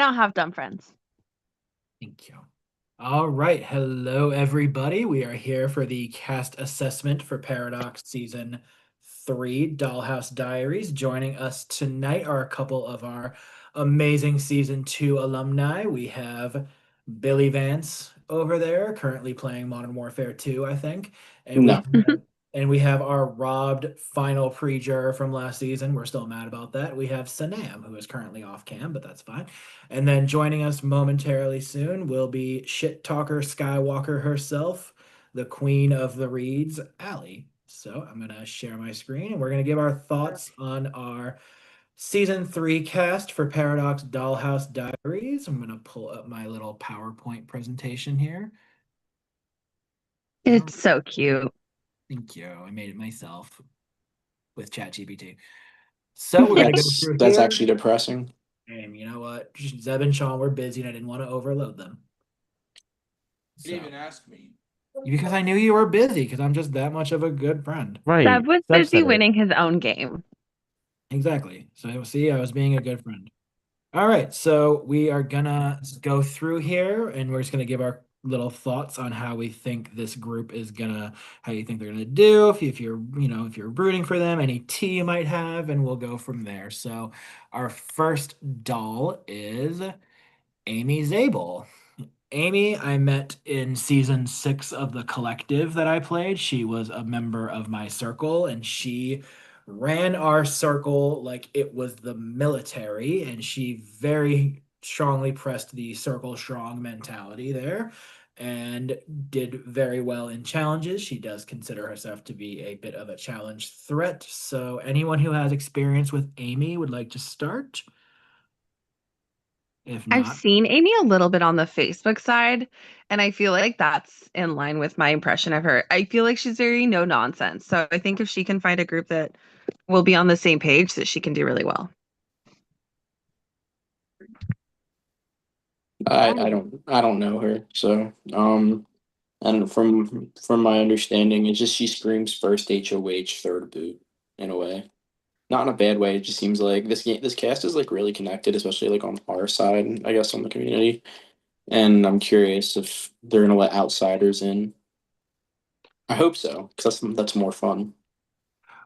not have dumb friends. Thank you. All right. Hello, everybody. We are here for the cast assessment for Paradox Season 3 Dollhouse Diaries. Joining us tonight are a couple of our amazing Season 2 alumni. We have Billy Vance over there, currently playing Modern Warfare 2, I think. And we No. have, and we have our robbed final pre-juror from last season. We're still mad about that. We have Sanam, who is currently off cam, but that's fine. And then joining us momentarily soon will be shit talker Skywalker herself, the queen of the reads, Allie. So I'm gonna share my screen and we're gonna give our thoughts on our season 3 cast for Paradox Dollhouse Diaries. I'm gonna pull up my little PowerPoint presentation here. Oh, It's so cute. thank you. I made it myself with ChatGPT. So we're gonna go through That's here. actually depressing. And you know what? Zeb and Sean were busy and I didn't want to overload them. You didn't So even ask me. because I knew you were busy, because I'm just that much of a good friend. Seb Right. was Seb busy said it. winning his own game. Exactly. So see, I was being a good friend. All right, so we are gonna go through here and we're just gonna give our little thoughts on how we think this group is gonna, how you think they're gonna do, if you're, if you're rooting for them, any tea you might have, and we'll go from there. So our first doll is Amy Zabel. Amy, I met in season 6 of The Collective that I played. She was a member of my circle and she ran our circle like it was the military. And she very strongly pressed the circle strong mentality there and did very well in challenges. She does consider herself to be a bit of a challenge threat. So, anyone who has experience with Amy would like to start? If I've not, seen Amy a little bit on the Facebook side, and I feel like that's in line with my impression of her. I feel like she's very no nonsense. So I think if she can find a group that will be on the same page, that she can do really well. I don't know her. So and from my understanding, it's just she screams first HOH, third boot in a way. Not in a bad way. It just seems like this cast is like really connected, especially like on our side, I guess, on the community. And I'm curious if they're gonna let outsiders in. I hope so, because that's more fun.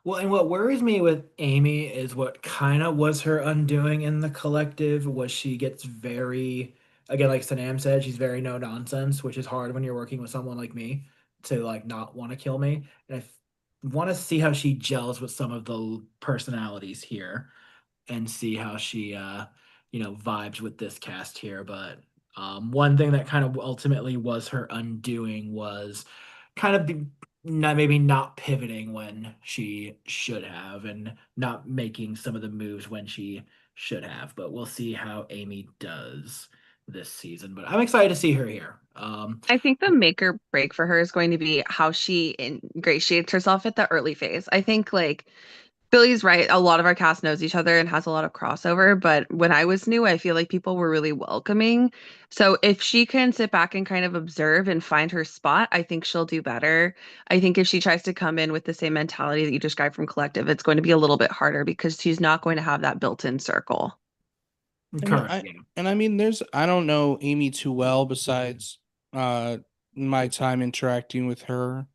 well, and what worries me with Amy is what kind of was her undoing in the collective was she gets very, again, like Sanam said, she's very no nonsense, which is hard when you're working with someone like me to like not want to kill me. And want to see how she gels with some of the personalities here and see how she vibes with this cast here. But one thing that kind of ultimately was her undoing was kind of not maybe not pivoting when she should have and not making some of the moves when she should have. But we'll see how Amy does this season. But I'm excited to see her here. I think the make or break for her is going to be how she ingratiates herself at the early phase. I think like Billy's right. A lot of our cast knows each other and has a lot of crossover. But when I was new, I feel like people were really welcoming. So if she can sit back and kind of observe and find her spot, I think she'll do better. I think if she tries to come in with the same mentality that you described from Collective, it's going to be a little bit harder because she's not going to have that built-in circle. And Correct. I Yeah. and I mean I don't know Amy too well besides uh my time interacting with her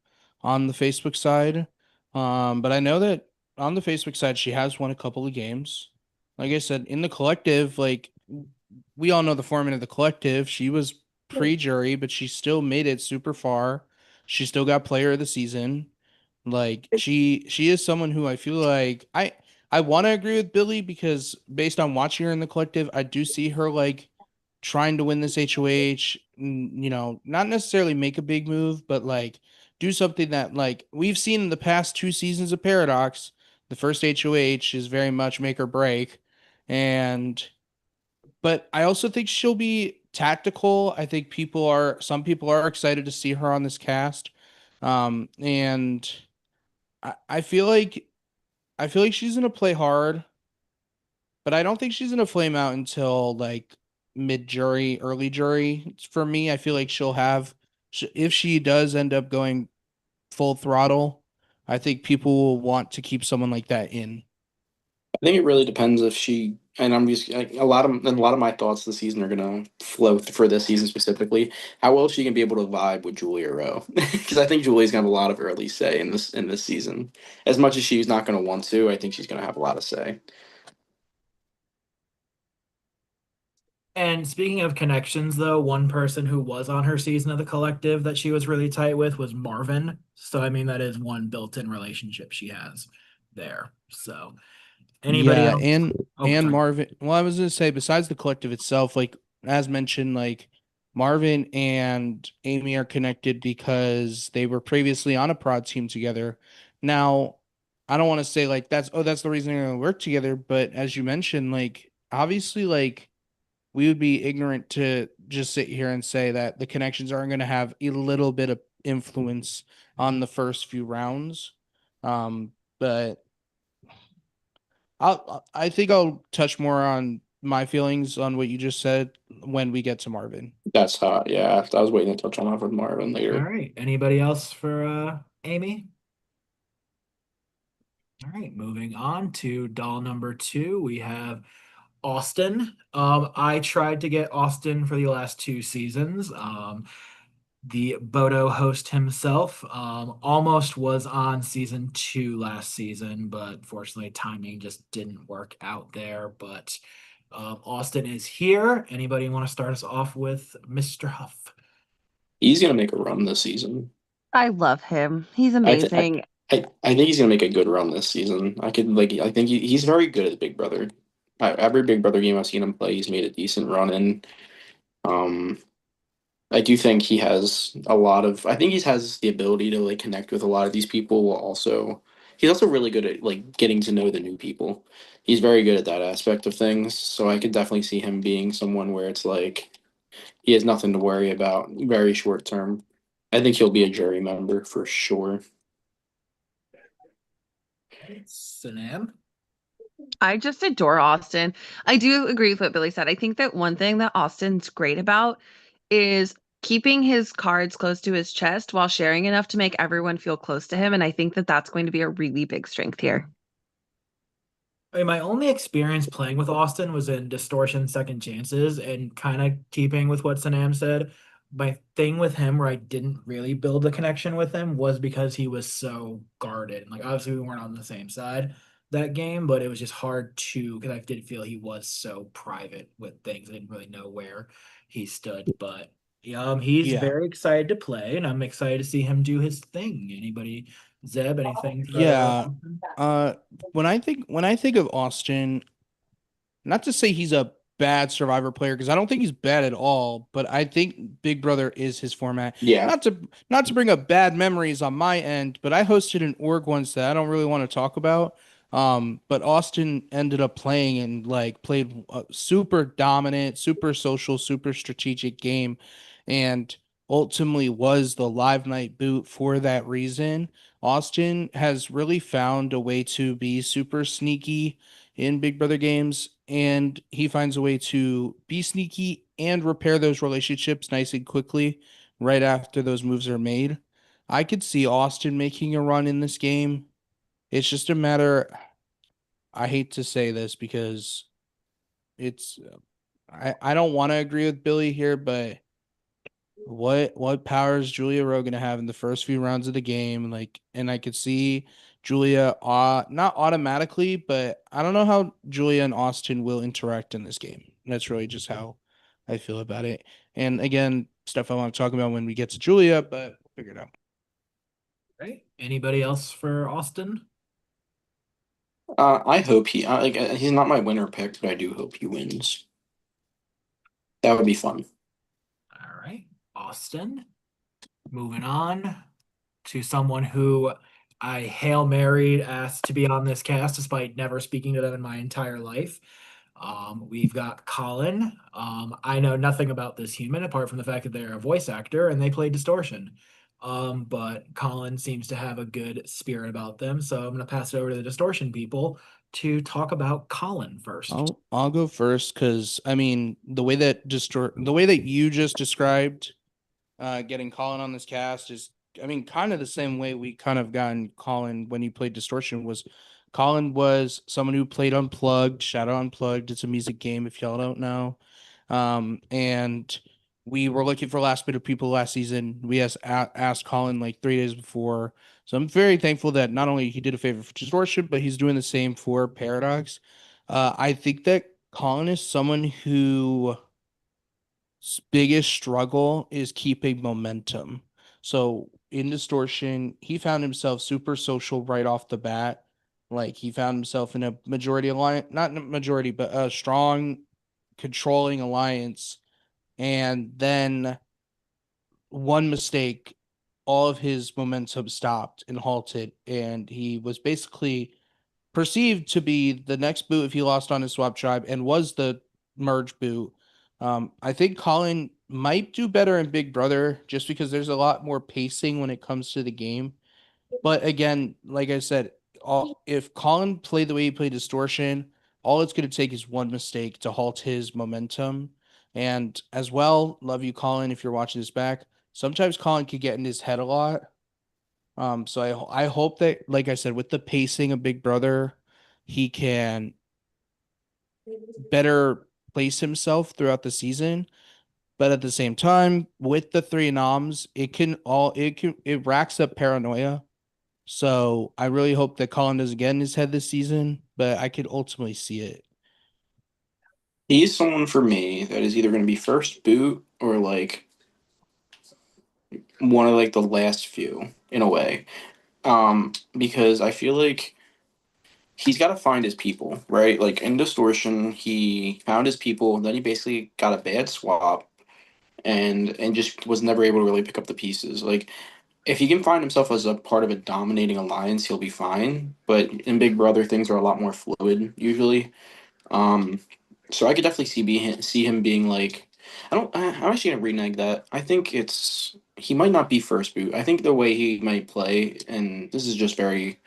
on the Facebook side. But I know that on the Facebook side she has won a couple of games. Like I said, in the collective, like we all know the format of the collective. She was pre-jury, but she still made it super far. She still got player of the season. Like she is someone who I feel like I want to agree with Billy because based on watching her in the collective, I do see her like trying to win this HOH, not necessarily make a big move, but like do something that like we've seen in the past 2 seasons of Paradox. The first HOH is very much make or break. And but I also think she'll be tactical. I think some people are excited to see her on this cast. And I feel like she's gonna play hard, but I don't think she's gonna flame out until like mid jury, early jury. For me, I feel like if she does end up going full throttle, I think people will want to keep someone like that in. I think it really depends if she and I'm just like a lot of my thoughts this season are gonna flow for this season specifically. How well is she gonna be able to vibe with Julia Rowe? Because I think Julia's gonna have a lot of early say in this season. As much as she's not gonna want to, I think she's gonna have a lot of say. And speaking of connections, though, one person who was on her season of the collective that she was really tight with was Marvin. So I mean, that is one built-in relationship she has there. So anybody Yeah, else? Oh, and sorry. Marvin. Well, I was gonna say, besides the collective itself, like as mentioned, like Marvin and Amy are connected because they were previously on a prod team together. Now, I don't want to say like that's the reason they're gonna work together, but as you mentioned, like obviously, like we would be ignorant to just sit here and say that the connections aren't gonna have a little bit of influence on the first few rounds. But I think I'll touch more on my feelings on what you just said when we get to Marvin. That's hot. Yeah, I was waiting to touch on that with Marvin All later. right. Anybody else for Amy? All right, moving on to doll number 2. We have Austin. I tried to get Austin for the last 2 seasons. The Bodo host himself almost was on season 2 last season, but fortunately timing just didn't work out there. But Austin is here. Anybody want to start us off with Mr. Huff? He's gonna make a run this season. I love him. He's I th- I, amazing. I think he's gonna make a good run this season. I think he's very good at Big Brother. Every Big Brother game I've seen him play, he's made a decent run in. Um, I do think he has a lot of. I think he has the ability to like connect with a lot of these people. While also, he's also really good at like getting to know the new people. He's very good at that aspect of things. So I could definitely see him being someone where it's like he has nothing to worry about very short term. I think he'll be a jury member for sure. Sanam? I just adore Austin. I do agree with what Billy said. I think that one thing that Austin's great about is keeping his cards close to his chest while sharing enough to make everyone feel close to him. And I think that that's going to be a really big strength here. I mean, my only experience playing with Austin was in Distortion Second Chances, and kind of keeping with what Sanam said. My thing with him where I didn't really build a connection with him was because he was so guarded. Like, obviously, we weren't on the same side that game, but it was just hard to, because I did feel he was so private with things. I didn't really know where he stood. But he's Yeah. very excited to play, and I'm excited to see him do his thing. Anybody, Zeb, anything for Yeah. Austin? When I think of Austin, not to say he's a bad Survivor player because I don't think he's bad at all, but I think Big Brother is his format. Yeah, Not to bring up bad memories on my end, but I hosted an org once that I don't really want to talk about. But Austin ended up playing and like played a super dominant, super social, super strategic game, and ultimately was the live night boot for that reason. Austin has really found a way to be super sneaky in Big Brother games, and he finds a way to be sneaky and repair those relationships nice and quickly right after those moves are made. I could see Austin making a run in this game. It's just a matter, I hate to say this because it's I don't want to agree with Billy here, but what power is Julia Rowe gonna have in the first few rounds of the game? Like, and I could see Julia not automatically, but I don't know how Julia and Austin will interact in this game. That's really just how I feel about it. And again, stuff I want to talk about when we get to Julia, but we'll figure it out. Right. Anybody else for Austin? I hope he's not my winner pick, but I do hope he wins. That would be fun. All right. Austin. Moving on to someone who I Hail Married asked to be on this cast despite never speaking to them in my entire life. We've got Colin. I know nothing about this human apart from the fact that they're a voice actor and they play Distortion. But Colin seems to have a good spirit about them. So I'm going to pass it over to the Distortion people to talk about Colin first. I'll go first because I mean the way that you just described getting Colin on this cast is, I mean, kind of the same way we kind of gotten Colin when he played Distortion was Colin was someone who played Unplugged, Shadow Unplugged. It's a music game if y'all don't know. And we were looking for last minute people last season. We asked Colin like 3 days before. So I'm very thankful that not only he did a favor for Distortion, but he's doing the same for Paradox. I think that Colin is someone who biggest struggle is keeping momentum. So in Distortion, he found himself super social right off the bat. Like he found himself in a majority alliance, not in a majority, but a strong controlling alliance. And then one mistake, all of his momentum stopped and halted. And he was basically perceived to be the next boot if he lost on his swap tribe and was the merge boot. I think Colin might do better in Big Brother just because there's a lot more pacing when it comes to the game. But again, like I said, if Colin played the way he played Distortion, all it's going to take is one mistake to halt his momentum. And as well, love you, Colin, if you're watching this back. Sometimes Colin could get in his head a lot. So I hope that, like I said, with the pacing of Big Brother, he can better place himself throughout the season. But at the same time, with the 3 noms, it racks up paranoia. So I really hope that Colin doesn't get in his head this season, but I could ultimately see it. He's someone for me that is either going to be first boot or like one of like the last few in a way. Because I feel like he's got to find his people, right? Like in Distortion, he found his people, then he basically got a bad swap and just was never able to really pick up the pieces. Like if he can find himself as a part of a dominating alliance, he'll be fine. But in Big Brother, things are a lot more fluid usually. Um, so I could definitely see him being like, I'm actually gonna renege that. I think he might not be first boot. I think the way he might play, and this is just very,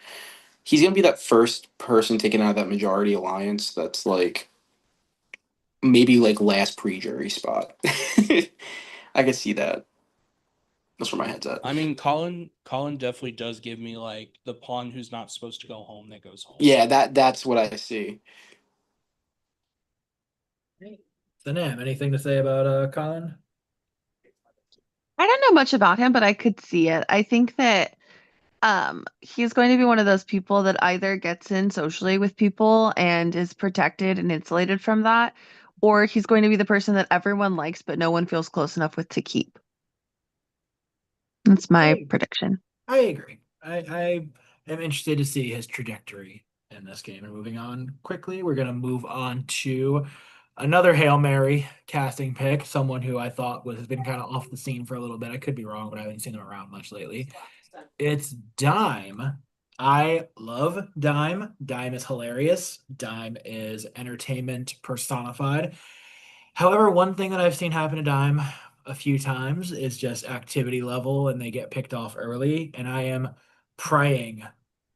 he's gonna be that first person taken out of that majority alliance. That's like maybe like last pre-jury spot. I could see that. That's where my head's at. I mean, Colin definitely does give me like the pawn who's not supposed to go home that goes home. Yeah, that's what I see. So, Nam, anything to say about Colin? I don't know much about him, but I could see it. I think that he's going to be one of those people that either gets in socially with people and is protected and insulated from that, or he's going to be the person that everyone likes but no one feels close enough with to keep. That's my Hey. prediction. I agree. I am interested to see his trajectory in this game. And moving on quickly, we're going to move on to another Hail Mary casting pick, someone who I thought has been kind of off the scene for a little bit. I could be wrong, but I haven't seen him around much lately. It's Dime. I love Dime. Dime is hilarious. Dime is entertainment personified. However, one thing that I've seen happen to Dime a few times is just activity level and they get picked off early. And I am praying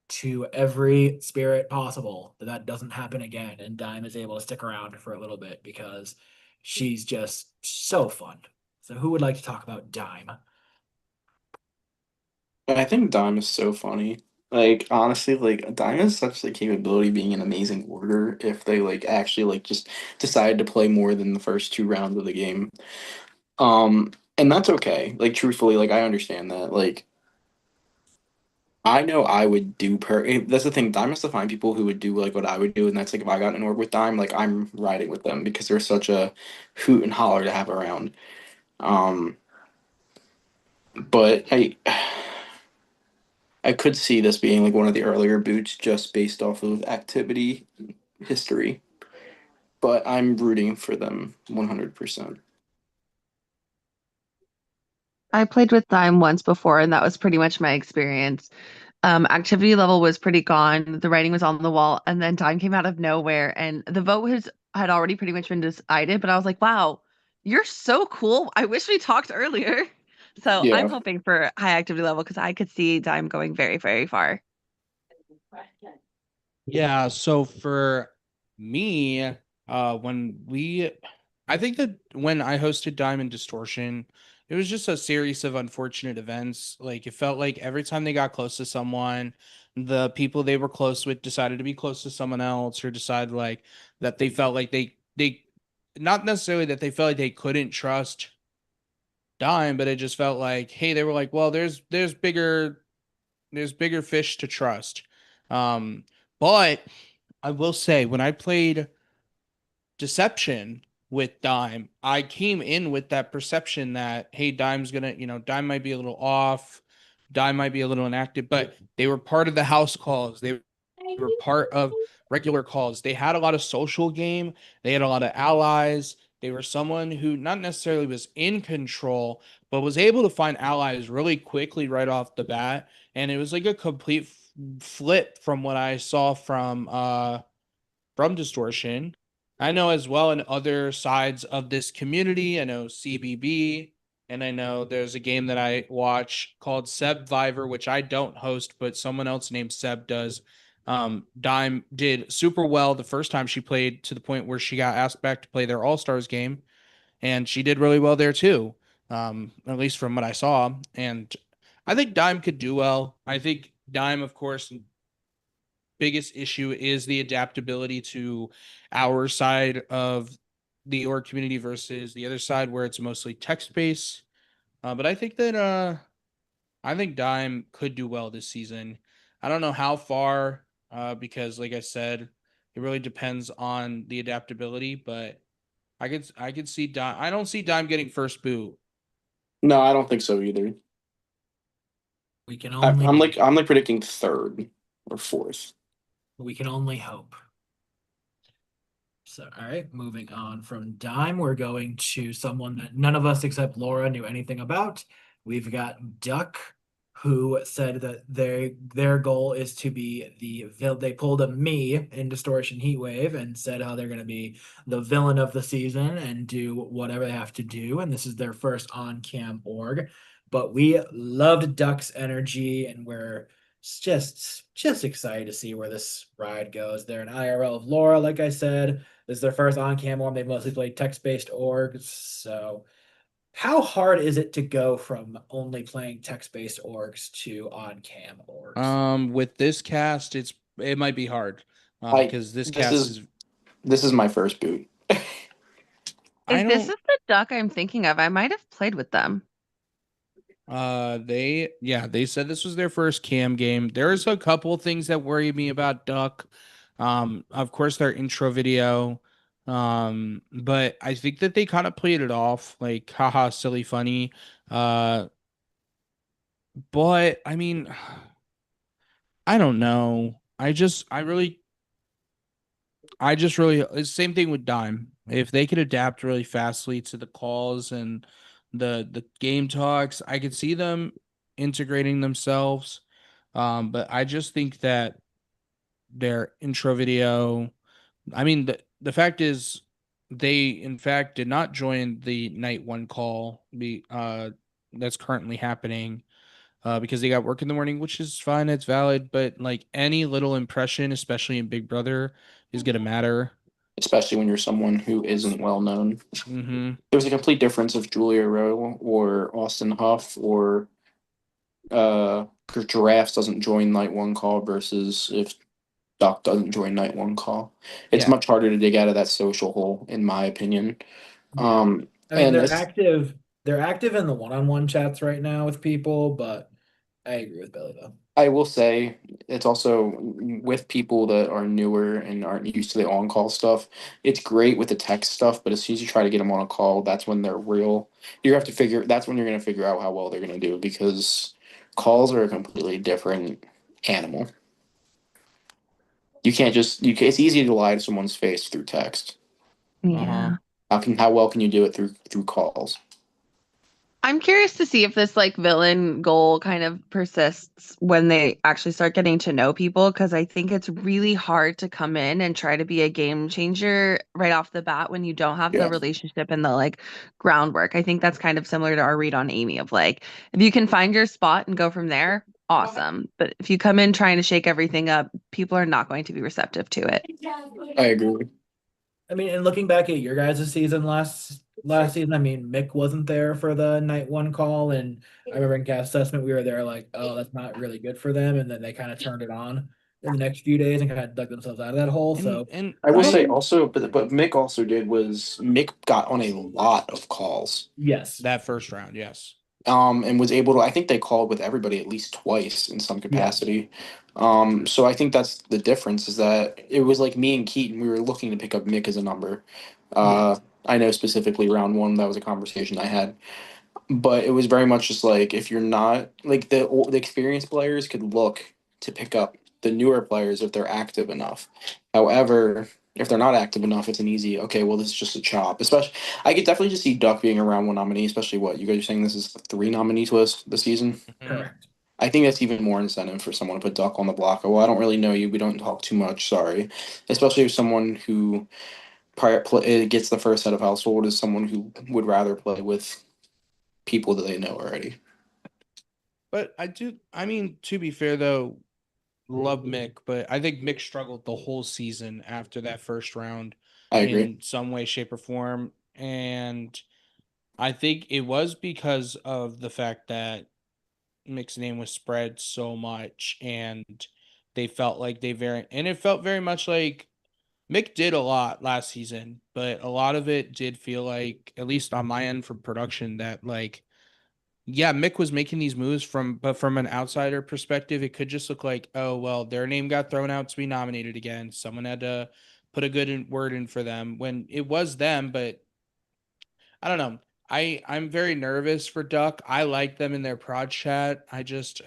to every spirit possible that that doesn't happen again and Dime is able to stick around for a little bit because she's just so fun. So, who would like to talk about Dime? I think Dime is so funny. Like honestly, like Dime has such the capability of being an amazing order if they like actually like just decide to play more than the first 2 rounds of the game. And that's okay. Like truthfully, like I understand that. Like I know I would do that's the thing. Dime has to find people who would do like what I would do, and that's like if I got in an org with Dime, like I'm riding with them because they're such a hoot and holler to have around. Um, but I could see this being like one of the earlier boots just based off of activity history. But I'm rooting for them 100%. I played with Dime once before, and that was pretty much my experience. Activity level was pretty gone. The writing was on the wall, and then Dime came out of nowhere, and the vote had already pretty much been decided. But I was like, "Wow, you're so cool! I wish we talked earlier." So I'm Yeah. hoping for high activity level because I could see Dime going very, very far. Yeah, so for me, when we I think that when I hosted Diamond Distortion, it was just a series of unfortunate events. Like it felt like every time they got close to someone, the people they were close with decided to be close to someone else, or decided like that they felt like they not necessarily that they felt like they couldn't trust Dime, but it just felt like, hey, they were like, well, there's bigger fish to trust. Um, but I will say when I played Deception with Dime, I came in with that perception that, hey, Dime's gonna, Dime might be a little off, Dime might be a little inactive, but they were part of the house calls. They were part of regular calls. They had a lot of social game. They had a lot of allies. They were someone who not necessarily was in control, but was able to find allies really quickly right off the bat. And it was like a complete flip from what I saw from Distortion. I know as well in other sides of this community. I know CBB, and I know there's a game that I watch called Sebviver, which I don't host, but someone else named Seb does. Dime did super well the first time she played, to the point where she got asked back to play their All Stars game, and she did really well there too. At least from what I saw. And I think Dime could do well. I think Dime, of course, biggest issue is the adaptability to our side of the org community versus the other side where it's mostly text based. But I think Dime could do well this season. I don't know how far, because like I said, it really depends on the adaptability. But I could see Dime. I don't see Dime getting first boot. No, I don't think so either. We can I, only I'm like predicting third or fourth. we can only hope. So, all right, moving on from Dime, we're going to someone that none of us except Laura knew anything about. We've got Duck, who said that their goal is to be they pulled a me in Distortion Heatwave and said how they're going to be the villain of the season and do whatever they have to do. And this is their first on-cam org. But we loved Duck's energy, and we're just excited to see where this ride goes. They're an IRL of Laura, like I said. This is their first on-cam one. They've mostly played text-based orgs. So how hard is it to go from only playing text-based orgs to on-cam orgs? With this cast, it might be hard, I because this this cast is is this is my first boot. I If this don't is the duck I'm thinking of, I might have played with them. they said this was their first cam game. There's a couple things that worry me about Duck. Of course their intro video. But I think that they kind of played it off like haha silly funny. Uh but I mean I don't know. I just really it's the same thing with Dime. If they could adapt really fastly to the calls and the game talks, I could see them integrating themselves. But I just think that their intro video, I mean the fact is they in fact did not join the night one call that's currently happening, because they got work in the morning, which is fine, it's valid, but like any little impression, especially in Big Brother, is gonna matter. Especially when you're someone who isn't well known. Mm-hmm. There's a complete difference if Julia Rowe or Austin Huff or Giraffes doesn't join night one call versus if Doc doesn't join night one call. It's Yeah. much harder to dig out of that social hole, in my opinion. I mean, And they're it's, active. They're active in the one-on-one chats right now with people, but I agree with Billy though. I will say it's also with people that are newer and aren't used to the on-call stuff. It's great with the text stuff, but as soon as you try to get them on a call, that's when they're real. You have to figure. That's when you're going to figure out how well they're going to do because calls are a completely different animal. You can't just you. It's easy to lie to someone's face through text. Uh-huh. How well can you do it through calls? I'm curious to see if this like villain goal kind of persists when they actually start getting to know people, because I think it's really hard to come in and try to be a game changer right off the bat when you don't have the Yeah. relationship and the like groundwork. I think that's kind of similar to our read on Amy of like, if you can find your spot and go from there, awesome. But if you come in trying to shake everything up, people are not going to be receptive to it. I agree. I mean, and looking back at your guys' season last season, I mean, Mick wasn't there for the night one call, and I remember in cast assessment we were there like, oh, that's not really good for them, and then they kind of turned it on in the next few days and kind of dug themselves out of that hole. So And I will I'm say hoping, also, but Mick also did was Mick got on a lot of calls. yes, that first round, yes. And was able to, I think they called with everybody at least twice in some capacity. So I think that's the difference, is that it was like me and Keaton, we were looking to pick up Mick as a number. I know specifically round one, that was a conversation I had. But it was very much just like, if you're not like the experienced players could look to pick up the newer players if they're active enough. However, if they're not active enough, it's an easy, okay, well, this is just a chop. Especially, I could definitely just see Duck being a round one nominee, especially what you guys are saying, this is 3 nominees list this season. correct. I think that's even more incentive for someone to put Duck on the block. Well, I don't really know you. We don't talk too much. Sorry, especially if someone who gets the first set of household is someone who would rather play with people that they know already. But I mean, to be fair though, love Mick, but I think Mick struggled the whole season after that first round I agree. in some way, shape, or form. And I think it was because of the fact that Mick's name was spread so much, and they felt like and it felt very much like Mick did a lot last season, but a lot of it did feel like, at least on my end from production, that like, yeah, Mick was making these moves but from an outsider perspective, it could just look like, oh, well, their name got thrown out to be nominated again. Someone had to put a word in for them when it was them, but I don't know. I'm very nervous for Duck. I like them in their prod chat. I don't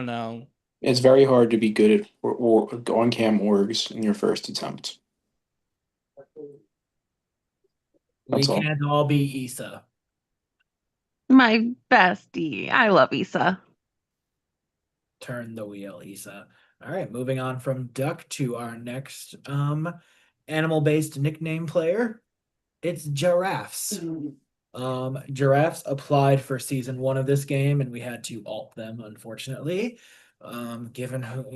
know. It's very hard to be good at or on cam orgs in your first attempt. We That's all. can't all be Issa. My bestie. I love Issa. Turn the wheel, Issa. All right, moving on from Duck to our next animal-based nickname player. It's Giraffes. Giraffes applied for season one of this game, and we had to alt them, unfortunately. Given who,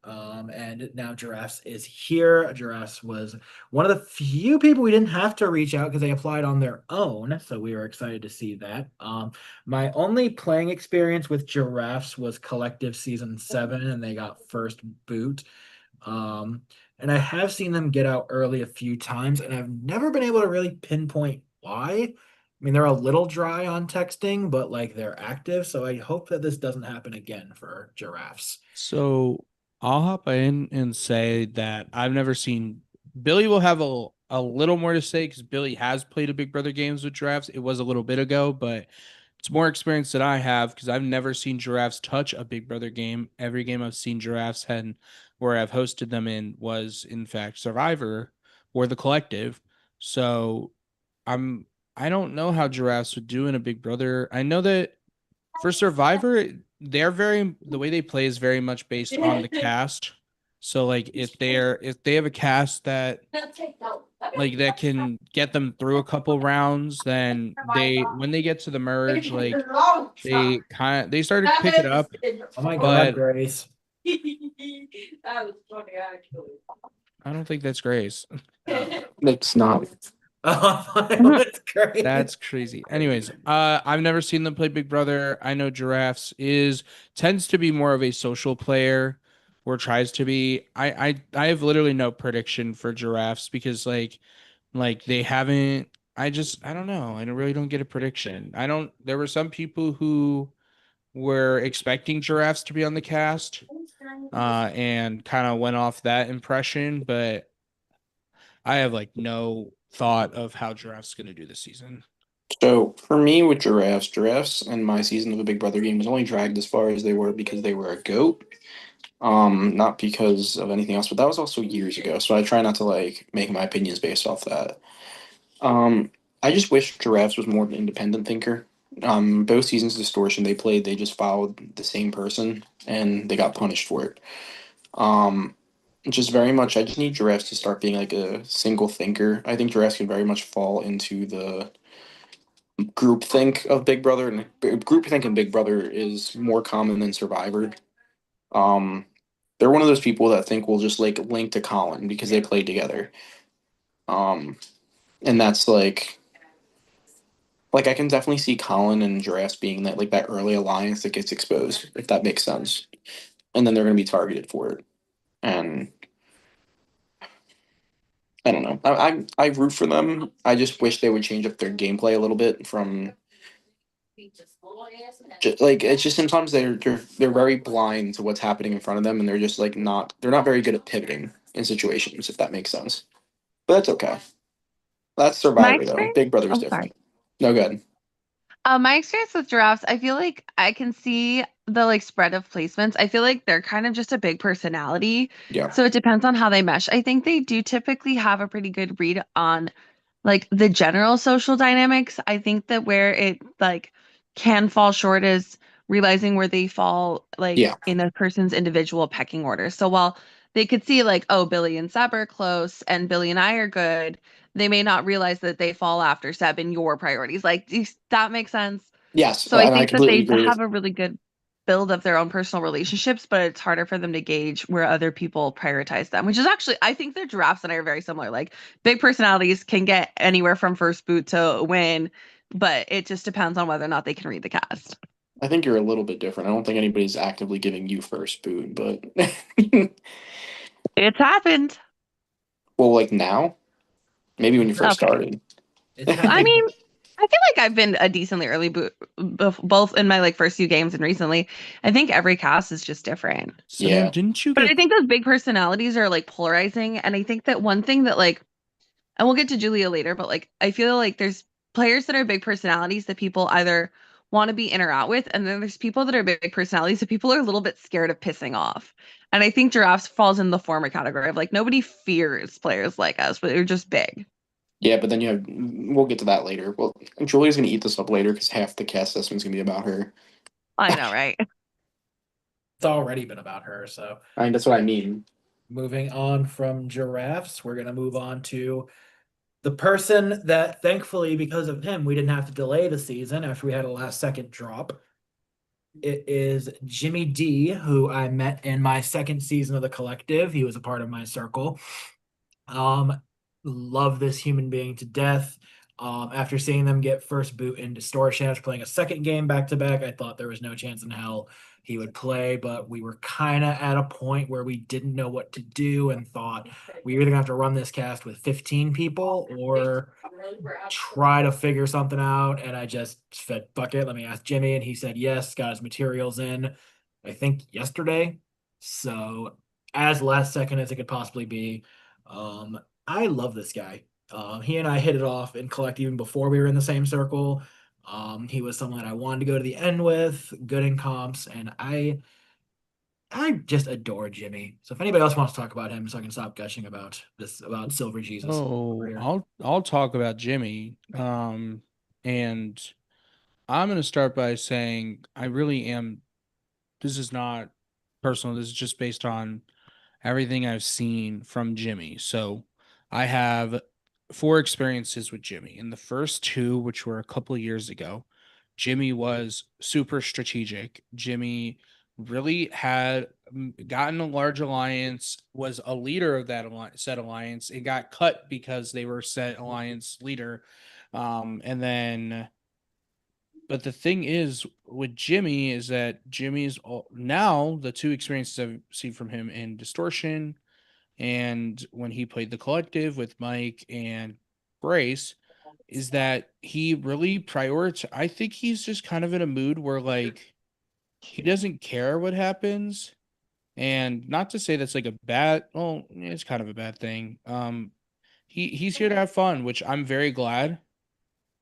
and now Giraffes is here. Giraffes was one of the few people we didn't have to reach out because they applied on their own, so we were excited to see that. My only playing experience with Giraffes was Collective season 7, and they got first boot. And I have seen them get out early a few times, and I've never been able to really pinpoint why. I mean, they're a little dry on texting, but like they're active. So I hope that this doesn't happen again for Giraffes. So I'll hop in and say that I've never seen Billy will have a little more to say because Billy has played a Big Brother games with Giraffes. It was a little bit ago, but it's more experience that I have because I've never seen Giraffes touch a Big Brother game. Every game I've seen Giraffes had where I've hosted them in was in fact Survivor or the Collective. So I don't know how Giraffes would do in a Big Brother. I know that for Survivor, the way they play is very much based on the cast. So like if they have a cast that like that can get them through a couple rounds, then when they get to the merge, like they started to pick it up. Oh my But God, Grace. That was funny, actually. I don't think that's Grace. It's not. Oh, that's great. That's crazy. Anyways, I've never seen them play Big Brother. I know Giraffes tends to be more of a social player or tries to be. I have literally no prediction for Giraffes because like they haven't I don't know. Really don't get a prediction. There were some people who were expecting Giraffes to be on the cast and kind of went off that impression, but I have like no thought of how Giraffes going to do this season. So for me with giraffes and my season of the Big Brother game was only dragged as far as they were because they were a goat. Not because of anything else, but that was also years ago. So I try not to like make my opinions based off that. I just wish Giraffes was more of an independent thinker. Both seasons of Distortion they played, they just followed the same person and they got punished for it. Just very much, I just need Giraffes to start being like a single thinker. I think Giraffes can very much fall into the group think of Big Brother, and group think in Big Brother is more common than Survivor. Um, they're one of those people that think we'll just like link to Colin because they played together. And that's like I can definitely see Colin and Giraffes being that like that early alliance that gets exposed, if that makes sense. And then they're gonna be targeted for it. And I don't know. I root for them. I just wish they would change up their gameplay a little bit from like it's just sometimes they're very blind to what's happening in front of them and they're just like not they're not very good at pivoting in situations, if that makes sense. But that's okay. That's My Survivor though. experience, Big Brother is oh, sorry. different. No good. My experience with giraffes, I feel like I can see the like spread of placements. I feel like they're kind of just a big personality. Yeah. So it depends on how they mesh. I think they do typically have a pretty good read on like the general social dynamics. I think that where it like can fall short is realizing where they fall like Yeah. in a person's individual pecking order. So while they could see like, oh, Billy and Seb are close and Billy and I are good, they may not realize that they fall after Seb in your priorities. Like, that makes sense. Yes. So I And I think that completely they agree with have a really good build of their own personal relationships, but it's harder for them to gauge where other people prioritize them, which is actually, I think the giraffes and I are very similar. Like, big personalities can get anywhere from first boot to win, but it just depends on whether or not they can read the cast. I think you're a little bit different. I don't think anybody's actively giving you first boot, but It's happened. well, like now, maybe when you first Okay. started. It's I happening. mean, I feel like I've been a decently early boot, both in my like first few games and recently. I think every cast is just different. Sam, Yeah. didn't you But I get think those big personalities are like polarizing. And I think that one thing that like, and we'll get to Julia later, but like I feel like there's players that are big personalities that people either want to be in or out with, and then there's people that are big personalities that people are a little bit scared of pissing off. And I think Giraffes falls in the former category of like nobody fears players like us, but they're just big. Yeah, but then you have we'll get to that later. Well, Julia's gonna eat this up later because half the cast assessment's gonna be about her. I know, right? It's already been about her. So I mean, that's what I mean. moving on from giraffes, we're gonna move on to the person that thankfully, because of him, we didn't have to delay the season after we had a last second drop. It is Jimmy D, who I met in my second season of the collective. He was a part of my circle. Love this human being to death. After seeing them get first boot in Distortion after playing a second game back to back, I thought there was no chance in hell he would play, but we were kind of at a point where we didn't know what to do and thought we either gonna have to run this cast with 15 people or try to figure something out. And I just said, fuck it, let me ask Jimmy. And he said yes, got his materials in, I think yesterday. So as last second as it could possibly be. I love this guy. He and I hit it off in collect even before we were in the same circle. He was someone I wanted to go to the end with, good in comps, and I just adore Jimmy. So if anybody else wants to talk about him, so I can stop gushing about this about Silver Jesus. over Oh, here. I'll talk about Jimmy. And I'm gonna start by saying I really am. This is not personal. This is just based on everything I've seen from Jimmy. So I have 4 experiences with Jimmy. In the first two, which were a couple of years ago, Jimmy was super strategic. Jimmy really had gotten a large alliance, was a leader of that said alliance, and got cut because they were set alliance leader. And then but the thing is with Jimmy is that Jimmy's now the 2 experiences I've seen from him in Distortion and when he played the collective with Mike and Brace is that he really prioritizes. I think he's just kind of in a mood where like he doesn't care what happens. And not to say that's like a bad, well, it's kind of a bad thing. He's here to have fun, which I'm very glad,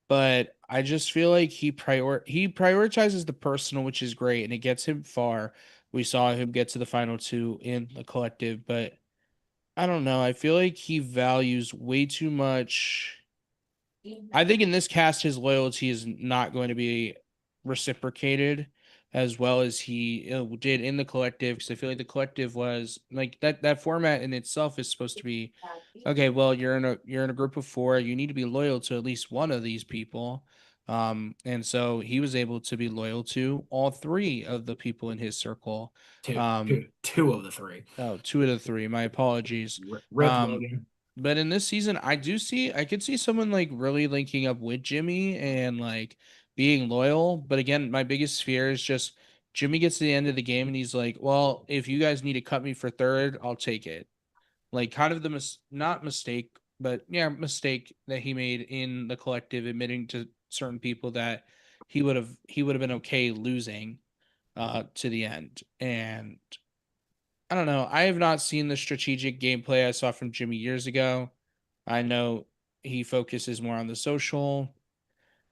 but I just feel like he prioritizes the personal, which is great, and it gets him far. We saw him get to the final two in the collective, but I don't know. I feel like he values way too much. I think in this cast, his loyalty is not going to be reciprocated as well as he did in the collective. Because I feel like the collective was like that format in itself is supposed to be okay. Well, you're in a group of 4. You need to be loyal to at least one of these people. And so he was able to be loyal to all three of the people in his circle. Two, Um, two of the three. Oh, two of the three. My apologies. Rip Um, Logan. but in this season, I could see someone like really linking up with Jimmy and like being loyal. But again, my biggest fear is just Jimmy gets to the end of the game and he's like, well, if you guys need to cut me for third, I'll take it. Like kind of the not mistake, but yeah, mistake that he made in the collective, admitting to certain people that he would have been okay losing to the end. And I don't know. I have not seen the strategic gameplay I saw from Jimmy years ago. I know he focuses more on the social.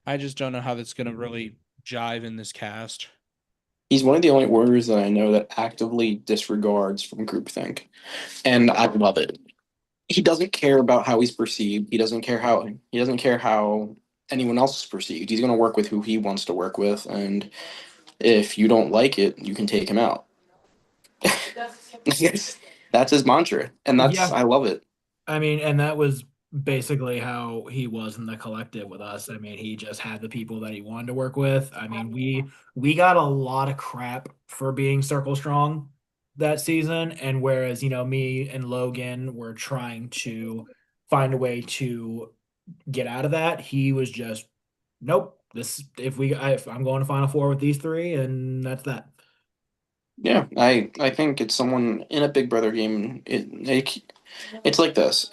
I just don't know how that's going to really jive in this cast. He's one of the only warriors that I know that actively disregards from groupthink, and I love it. He doesn't care about how he's perceived. He doesn't care how anyone else is perceived. He's going to work with who he wants to work with, and if you don't like it, you can take him out. Yes, that's his mantra, and Yeah. I love it. I mean, and that was basically how he was in the collective with us. I mean, he just had the people that he wanted to work with. I mean, we got a lot of crap for being circle strong that season, and whereas, me and Logan were trying to find a way to get out of that, he was just, nope, this if I'm going to Final Four with these three, and that's that. Yeah, I think it's someone in a Big Brother game. It's like this.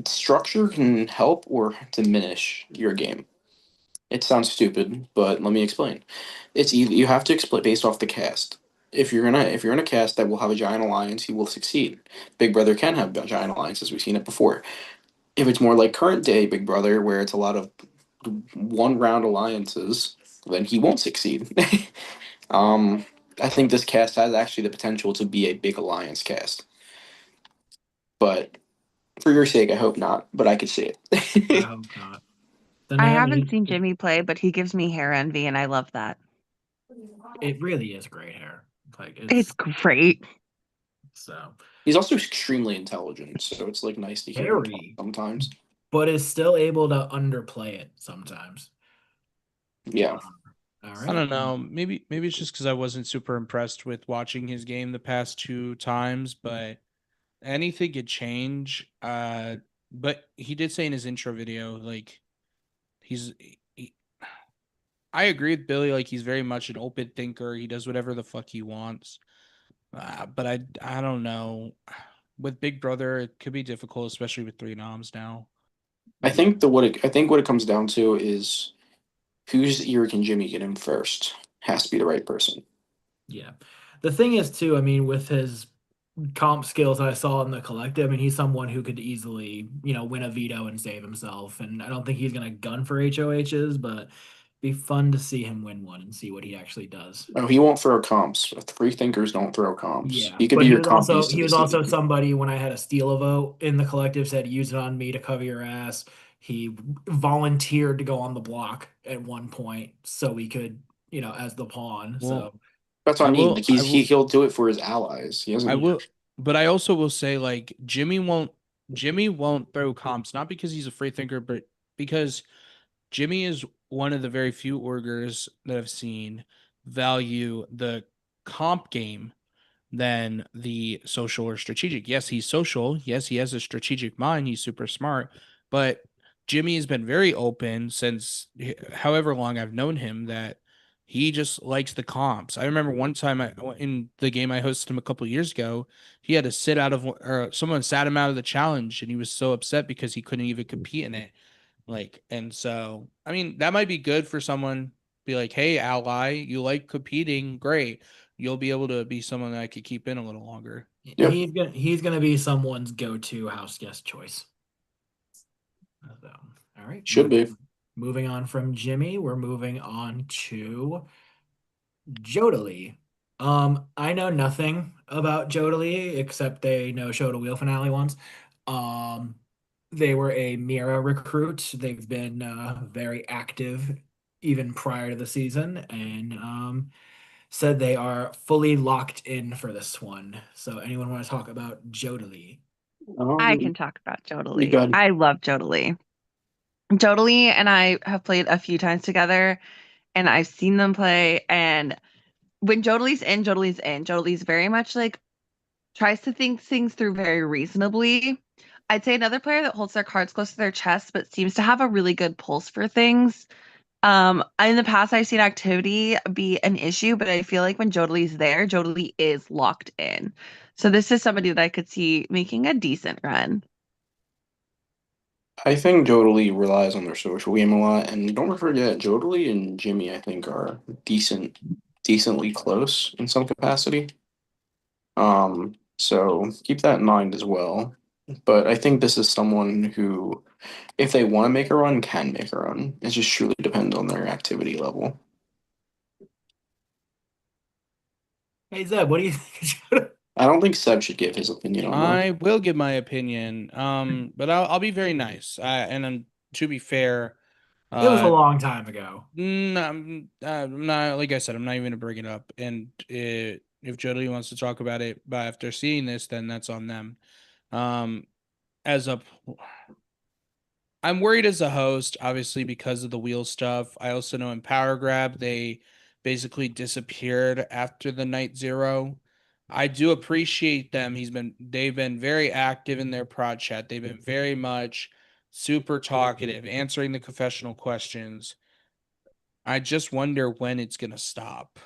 Structure can help or diminish your game. It sounds stupid, but let me explain. It's either you have to explain based off the cast. If you're in a cast that will have a giant alliance, you will succeed. Big Brother can have giant alliances. We've seen it before. If it's more like current day Big Brother, where it's a lot of one round alliances, then he won't succeed. um, I think this cast has actually the potential to be a big alliance cast, but for your sake, I hope not. But I could see I it. hope not. I haven't seen Jimmy play, but he gives me hair envy, and I love that. It really is great hair. Like It's great. so He's also extremely intelligent, so it's like nice to hear him talk very, sometimes. but is still able to underplay it sometimes. Yeah. All I right. don't know. Maybe it's just because I wasn't super impressed with watching his game the past two times, but anything could change. But he did say in his intro video, like he's he, I agree with Billy, like he's very much an open thinker. He does whatever the fuck he wants. But I don't know. With Big Brother, it could be difficult, especially with three noms now. I think what it comes down to is whose ear can Jimmy get in first? Has to be the right person. Yeah. The thing is too, I mean, with his comp skills I saw in the collective, I mean, he's someone who could easily, win a veto and save himself. And I don't think he's gonna gun for HOHs, but be fun to see him win one and see what he actually does. No, he won't throw comps. Free thinkers don't throw comps. Yeah, He could but be he your was comp also beast of he the was also season. somebody when I had to steal a vote in the collective said use it on me to cover your ass. He volunteered to go on the block at one point so he could, as the pawn. Well, So That's what I I mean. will, Like I will, he'll do it for his allies. He doesn't I need. will, but I also will say like Jimmy won't throw comps, not because he's a free thinker, but because Jimmy is one of the very few orgers that I've seen value the comp game than the social or strategic. Yes, he's social. Yes, he has a strategic mind. He's super smart. But Jimmy has been very open since however long I've known him that he just likes the comps. I remember one time in the game I hosted him a couple of years ago, he had to sit out of, or someone sat him out of the challenge, and he was so upset because he couldn't even compete in it. Like, and so, I mean, that might be good for someone. Be like, hey, ally, you like competing? Great. You'll be able to be someone that I could keep in a little longer. Yeah. he's gonna be someone's go-to house guest choice. So, all right. Should be. Moving on from Jimmy, we're moving on to Jodalee. I know nothing about Jodalee except they know Show to Wheel finale once. Um, they were a Mira recruit. They've been very active even prior to the season, and said they are fully locked in for this one. So, anyone want to talk about Jodalee? I Um, can talk about you Jodalee. got I love Jodalee. Jodie and I have played a few times together, and I've seen them play. And when Jodie's in, Jodie's in. Jodie's very much like tries to think things through very reasonably. I'd say another player that holds their cards close to their chest, but seems to have a really good pulse for things. In the past, I've seen activity be an issue, but I feel like when Jodie's there, Jodelie is locked in. So this is somebody that I could see making a decent run. I think Jodie relies on their social game a lot, and don't forget Jodie and Jimmy. I think are decently close in some capacity. So keep that in mind as well. But I think this is someone who, if they want to make a run, can make a run. It just truly depends on their activity level. Hey Zeb, what do you think? I don't think Seb should give his opinion on that. I will give my opinion, but I'll be very nice. To be fair, It was a long time ago. I'm not, like I said, I'm not even gonna bring it up. And if Jodie wants to talk about it, but after seeing this, then that's on them. Um, as a, I'm worried as a host, obviously because of the wheel stuff. I also know in Power Grab they basically disappeared after the night zero. I do appreciate them. They've been very active in their prod chat. They've been very much super talkative, answering the confessional questions. I just wonder when it's gonna stop.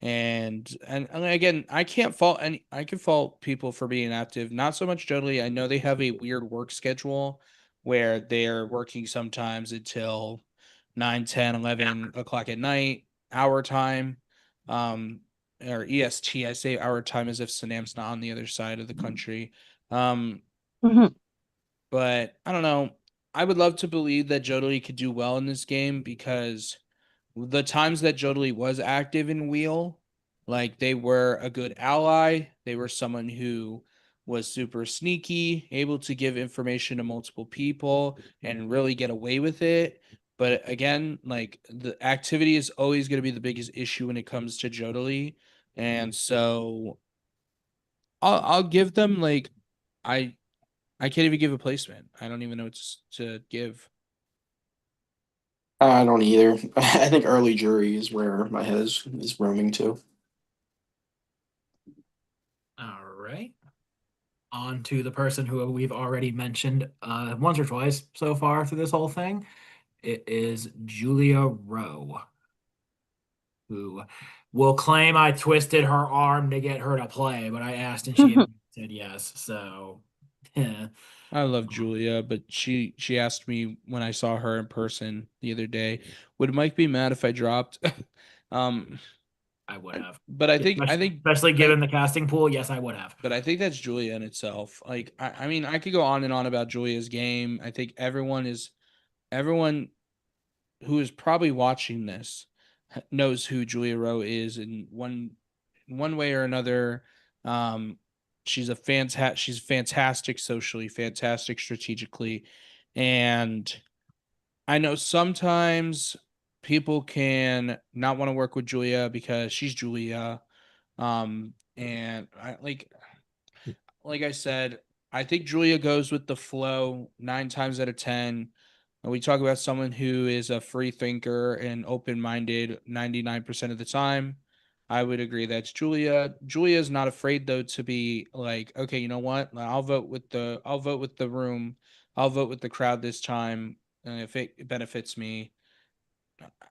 And again, I can fault people for being active. Not so much Jodie. I know they have a weird work schedule where they're working sometimes until 9, 10, 11 o'clock at night, our time. Or EST. I say our time as if Sanam's not on the other side of the country. Um, Mhm. but I don't know. I would love to believe that Jodie could do well in this game because the times that Jodie was active in Wheel, like they were a good ally. They were someone who was super sneaky, able to give information to multiple people and really get away with it. But again, like the activity is always going to be the biggest issue when it comes to Jodie. And so I'll give them like I I can't even give a placement. I don't even know what to give. I don't either. I think early jury is where my head is roaming to. All right. On to the person who we've already mentioned once or twice so far through this whole thing. It is Julia Rowe, who will claim I twisted her arm to get her to play, but I asked and she said yes. So, yeah. I love Julia, but she asked me when I saw her in person the other day, would Mike be mad if I dropped? um, I would have. but I think Especially given the casting pool, yes, I would have. but I think that's Julia in itself. Like I mean, I could go on and on about Julia's game. I think everyone who is probably watching this knows who Julia Rowe is in one way or another. Um, she's fantastic socially, fantastic strategically, and I know sometimes people can not want to work with Julia because she's Julia. And I like I said, I think Julia goes with the flow 9 times out of 10. And we talk about someone who is a free thinker and open minded 99% of the time. I would agree that's Julia. Julia is not afraid though to be like, okay, you know what? I'll vote with the room. I'll vote with the crowd this time. And if it benefits me.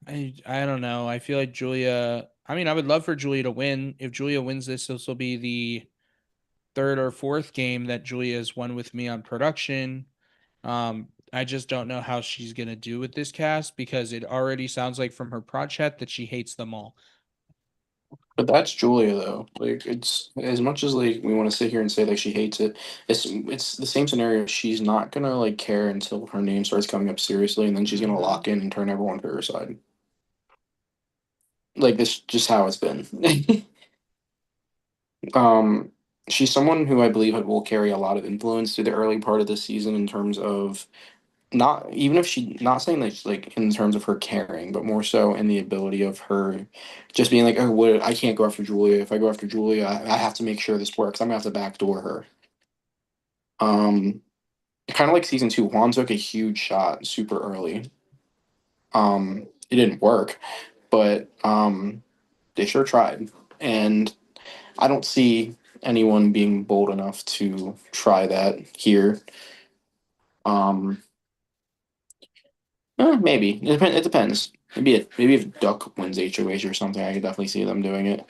I don't know. I feel like Julia. I mean, I would love for Julia to win. If Julia wins this will be the third or fourth game that Julia's won with me on production. I just don't know how she's gonna do with this cast because it already sounds like from her prod chat that she hates them all. But that's Julia though. Like it's as much as like we want to sit here and say like she hates it, it's the same scenario. She's not gonna like care until her name starts coming up seriously, and then she's gonna lock in and turn everyone to her side. Like this just how it's been. Um, she's someone who I believe will carry a lot of influence through the early part of the season in terms of not even if she not saying that like in terms of her caring, but more so in the ability of her just being like, oh, what I can't go after Julia. If I go after Julia, I have to make sure this works. I'm gonna have to backdoor her. Um, kind of like season two, Juan took a huge shot super early. It didn't work, but they sure tried. And I don't see anyone being bold enough to try that here. Um, maybe it depends. Maybe if Duck wins HOH or something, I could definitely see them doing it.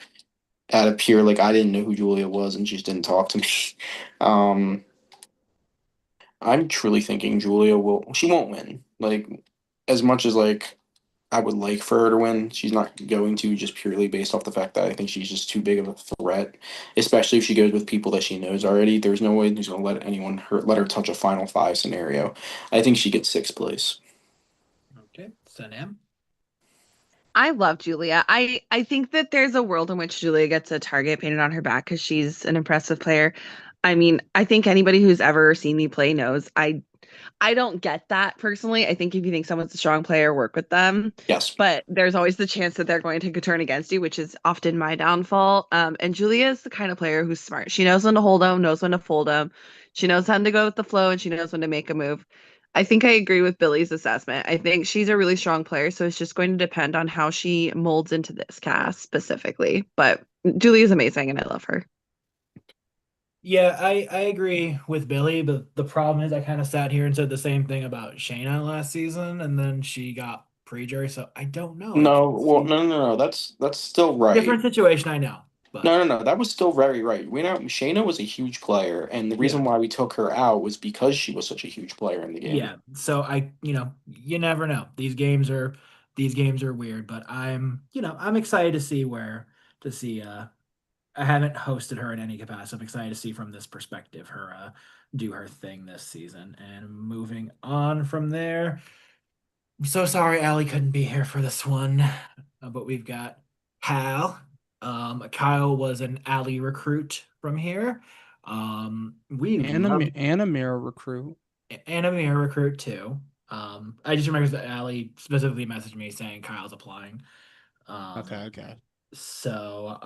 Out of pure like I didn't know who Julia was and she just didn't talk to me. Um, I'm truly thinking Julia will. She won't win. Like as much as like I would like for her to win, she's not going to just purely based off the fact that I think she's just too big of a threat. Especially if she goes with people that she knows already. There's no way she's gonna let her touch a final five scenario. I think she gets sixth place. Okay, Sanem. I love Julia. I think that there's a world in which Julia gets a target painted on her back because she's an impressive player. I mean, I think anybody who's ever seen me play knows I don't get that personally. I think if you think someone's a strong player, work with them. Yes. But there's always the chance that they're going to take a turn against you, which is often my downfall. And Julia is the kind of player who's smart. She knows when to hold them, knows when to fold them. She knows when to go with the flow, and she knows when to make a move. I think I agree with Billy's assessment. I think she's a really strong player, so it's just going to depend on how she molds into this cast specifically. But Julia's amazing, and I love her. Yeah, I agree with Billy, but the problem is I kind of sat here and said the same thing about Shayna last season, and then she got pre-jury, so I don't know. No. Well, no. That's still right. Different situation, I know, but No. That was still very right. We know Shayna was a huge player, and the reason why we took her out was because she was such a huge player in the game. yeah. So you never know. These games are weird, but I'm excited to see I haven't hosted her in any capacity. I'm excited to see from this perspective her do her thing this season. And moving on from there, I'm so sorry Allie couldn't be here for this one, but we've got Kyle. Kyle was an Allie recruit from here. We love And a mirror recruit. and a mirror recruit too. I just remember that Allie specifically messaged me saying Kyle's applying. Okay. So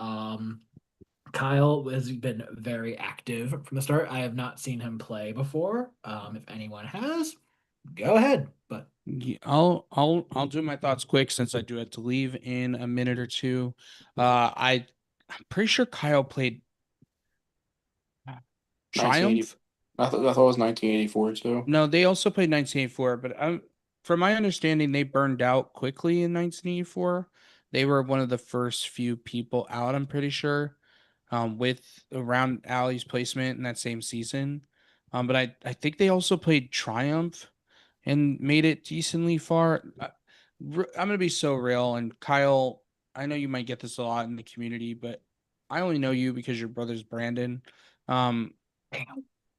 Kyle has been very active from the start. I have not seen him play before. If anyone has, go ahead. But Yeah, I'll do my thoughts quick since I do have to leave in a minute or two. I'm pretty sure Kyle played 1980. Triumph. I thought it was 1984 too. No, they also played 1984, but from my understanding, they burned out quickly in 1984. They were one of the first few people out, I'm pretty sure, with around Allie's placement in that same season. But I think they also played Triumph and made it decently far. I'm gonna be so real, and Kyle, I know you might get this a lot in the community, but I only know you because your brother's Brandon. Um,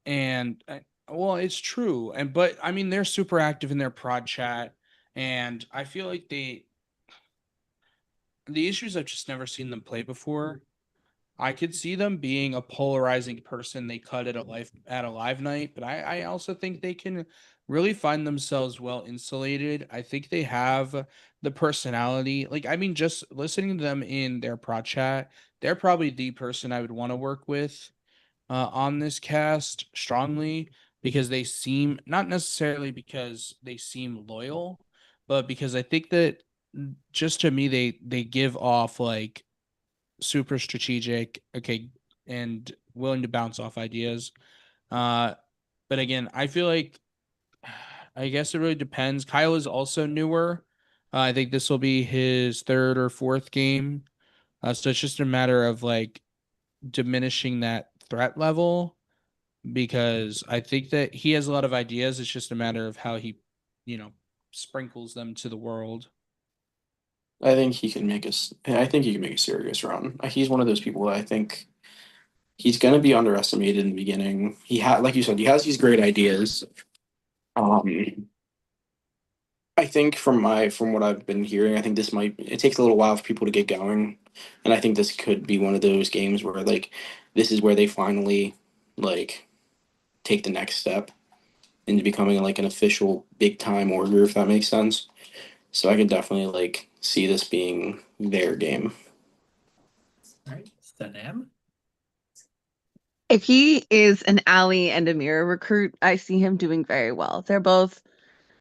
and well, it's true, but I mean they're super active in their prod chat, and I feel like the issues I've just never seen them play before. I could see them being a polarizing person they cut at a live night, but I also think they can really find themselves well insulated. I think they have the personality. Like, I mean, just listening to them in their prod chat, they're probably the person I would want to work with on this cast strongly because they seem not necessarily because they seem loyal, but because I think that just to me they give off like super strategic, okay, and willing to bounce off ideas. But again, I feel like I guess it really depends. Kyle is also newer. I think this will be his third or fourth game. So it's just a matter of like diminishing that threat level because I think that he has a lot of ideas. It's just a matter of how he, you know, sprinkles them to the world. I think he can make us. I think he can make a serious run. He's one of those people that I think he's going to be underestimated in the beginning. Like you said, he has these great ideas. Um, I think from what I've been hearing, I think it takes a little while for people to get going, and I think this could be one of those games where like this is where they finally like take the next step into becoming like an official big time order, if that makes sense. So I could definitely like see this being their game. all right, Sanem. If he is an Ally and a Mirror recruit, I see him doing very well. They're both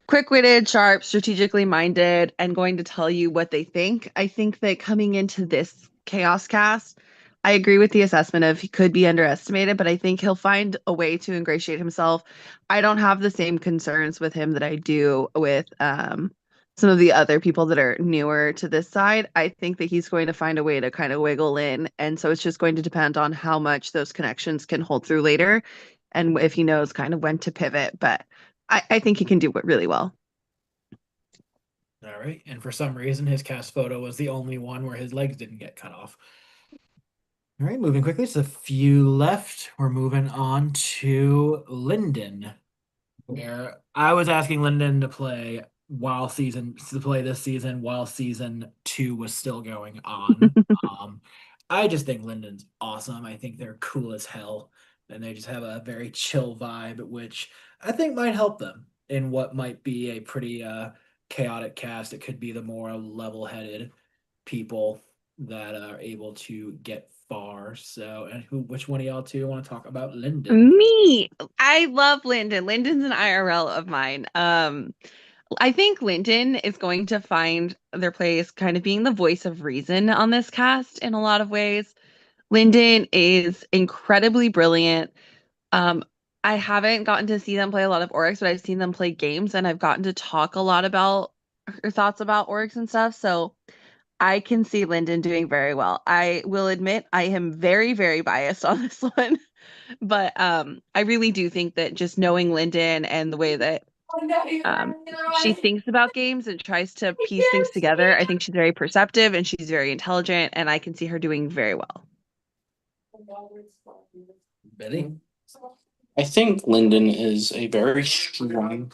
quick-witted, sharp, strategically minded, and going to tell you what they think. I think that coming into this Chaos cast, I agree with the assessment of he could be underestimated, but I think he'll find a way to ingratiate himself. I don't have the same concerns with him that I do with some of the other people that are newer to this side. I think that he's going to find a way to kind of wiggle in, and so it's just going to depend on how much those connections can hold through later, and if he knows kind of when to pivot. But I think he can do it really well. All right. And for some reason, his cast photo was the only one where his legs didn't get cut off. All right, moving quickly. Just a few left. We're moving on to Lyndon, where I was asking Lyndon to play this season while season 2 was still going on. I just think Lyndon's awesome. I think they're cool as hell, and they just have a very chill vibe, which I think might help them in what might be a pretty chaotic cast. It could be the more level-headed people that are able to get far. So, and which one of y'all two want to talk about Lyndon? Me, I love Lyndon. Lyndon's an IRL of mine. I think Lyndon is going to find their place kind of being the voice of reason on this cast in a lot of ways. Lyndon is incredibly brilliant. Um, I haven't gotten to see them play a lot of Oryx, but I've seen them play games and I've gotten to talk a lot about her thoughts about Oryx and stuff. So I can see Lyndon doing very well. I will admit I am very, very biased on this one, but I really do think that just knowing Lyndon and the way that she thinks about games and tries to piece things together, I think she's very perceptive and she's very intelligent, and I can see her doing very well. Billy? I think Lyndon is a very strong.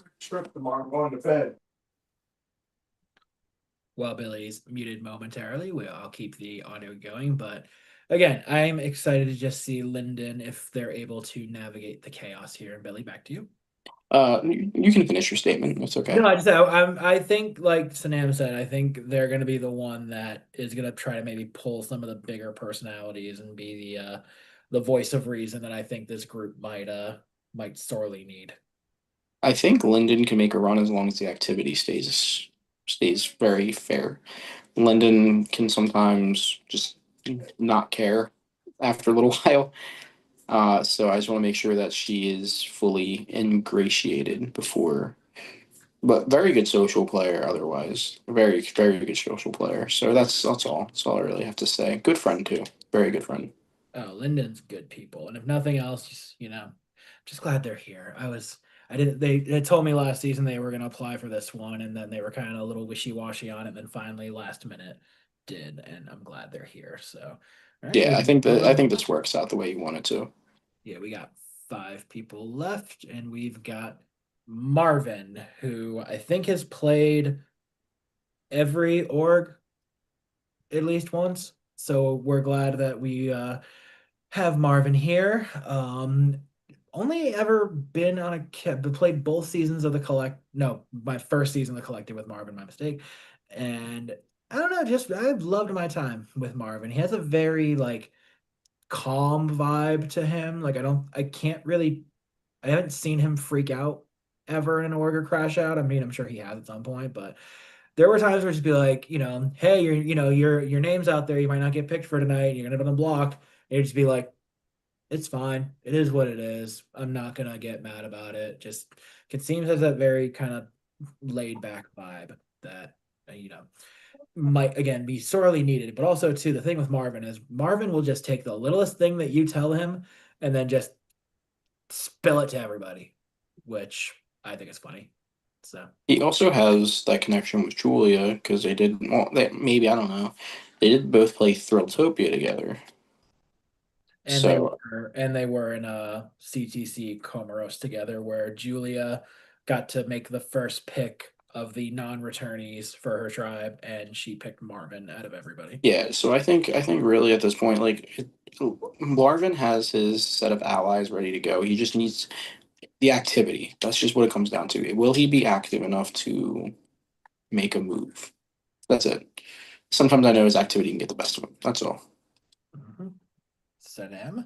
While Billy's muted momentarily, I'll keep the audio going. But again, I'm excited to just see Lyndon if they're able to navigate the chaos here. And Billy, back to you. You can finish your statement. It's okay. No, I think like Sanam said, I think they're going to be the one that is going to try to maybe pull some of the bigger personalities and be the voice of reason that I think this group might sorely need. I think Lyndon can make a run as long as the activity stays very fair. Lyndon can sometimes just not care after a little while. So I just want to make sure that she is fully ingratiated before. But very good social player otherwise. Very, very good social player. So that's all. That's all I really have to say. Good friend too. Very good friend. Oh, Lyndon's good people, and if nothing else, just glad they're here. They told me last season they were going to apply for this one, and then they were kind of a little wishy-washy on it, and then finally last minute did, and I'm glad they're here. So, all right, Yeah, I think this works out the way you want it to. Yeah, we got 5 people left, and we've got Marvin, who I think has played every org at least once. So we're glad that we have Marvin here. Only ever been on played both seasons of the collect. No, my first season of the collective with Marvin. My mistake. And I don't know. Just I've loved my time with Marvin. He has a very like calm vibe to him. Like I haven't seen him freak out ever in an org or crash out. I mean, I'm sure he has at some point, but there were times where it'd be like, hey, your name's out there. You might not get picked for tonight. You're gonna be on the block. And it'd just be like, it's fine. It is what it is. I'm not gonna get mad about it. Just it seems as that very kind of laid back vibe that might again be sorely needed. But also too, the thing with Marvin is Marvin will just take the littlest thing that you tell him and then just spill it to everybody, which I think is funny. So he also has that connection with Julia because they did maybe I don't know. They did both play Thrilltopia together. And so they were in a CTC Comoros together where Julia got to make the first pick of the non-returnees for her tribe, and she picked Marvin out of everybody. Yeah, so I think really at this point, Marvin has his set of allies ready to go. He just needs the activity. That's just what it comes down to. Will he be active enough to make a move? That's it. Sometimes I know his activity can get the best of him. That's all. Sanam?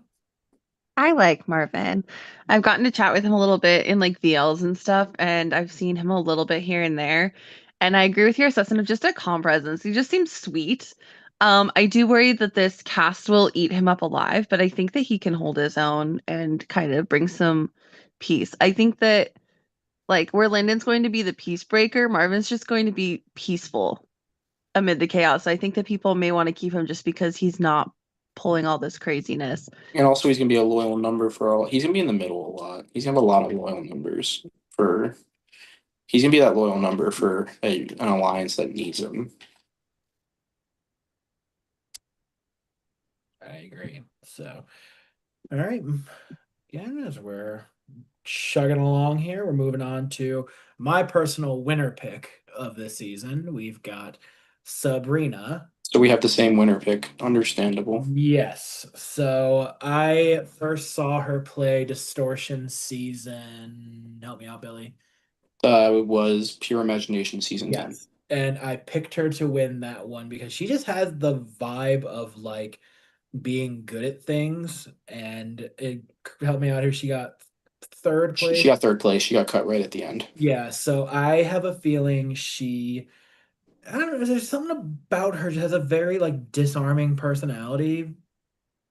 I like Marvin. I've gotten to chat with him a little bit in like VLs and stuff, and I've seen him a little bit here and there. And I agree with your assessment of just a calm presence. He just seems sweet. I do worry that this cast will eat him up alive, but I think that he can hold his own and kind of bring some peace. I think that like where Lyndon's going to be the peace breaker, Marvin's just going to be peaceful amid the chaos. I think that people may want to keep him just because he's not pulling all this craziness. And also, he's gonna be a loyal number for all. He's gonna be in the middle a lot. He's gonna have a lot of loyal numbers for. He's gonna be that loyal number for an alliance that needs him. I agree. So, all right. Again, as we're chugging along here, we're moving on to my personal winner pick of this season. We've got Sabrina. So we have the same winner pick. Understandable. Yes. So I first saw her play Distortion season. Help me out, Billy. It was Pure Imagination season 10. Yes. And I picked her to win that one because she just has the vibe of like being good at things. And it helped me out here. She got third place. She got third place. She got cut right at the end. Yeah. So I have a feeling I don't know, there's something about her. She has a very like disarming personality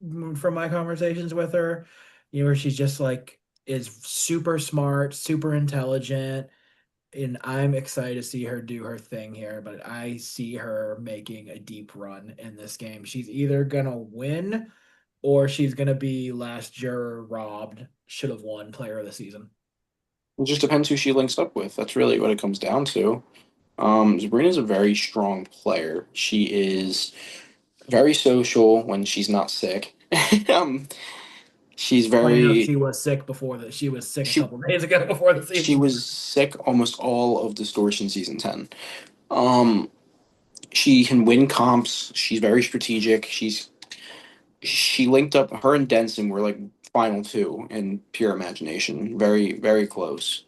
from my conversations with her, where she's just like is super smart, super intelligent, and I'm excited to see her do her thing here, but I see her making a deep run in this game. She's either gonna win or she's gonna be last juror robbed, should have won player of the season. It just depends who she links up with. That's really what it comes down to. Sabrina's a very strong player. She is very social when she's not sick. um, she's Funny enough, very she was sick before that. She was sick she a couple days ago before the season. she was sick almost all of Distortion season 10. Um, she can win comps. She's very strategic. She linked up her and Denson were like final two in Pure Imagination. Very, very close.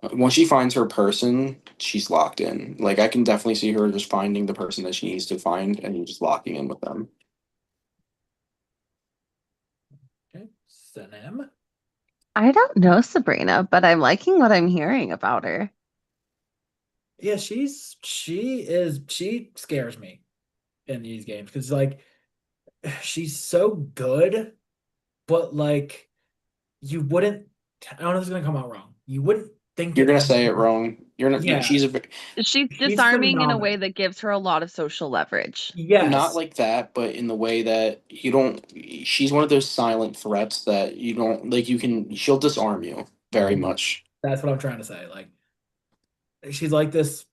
Once she finds her person, she's locked in. Like I can definitely see her just finding the person that she needs to find and just locking in with them. Okay, Sanem. I don't know Sabrina, but I'm liking what I'm hearing about her. Yeah, she scares me in these games because like she's so good, but like you wouldn't. I don't know if it's gonna come out wrong. You wouldn't think You're gonna of say it wrong. You're not. Yeah. She's She's She's disarming in a way phenomenal. that gives her a lot of social leverage. Yes, not like that, but in the way that you don't. She's one of those silent threats that you don't like. You can. She'll disarm you very much. that's what I'm trying to say. Like she's like this,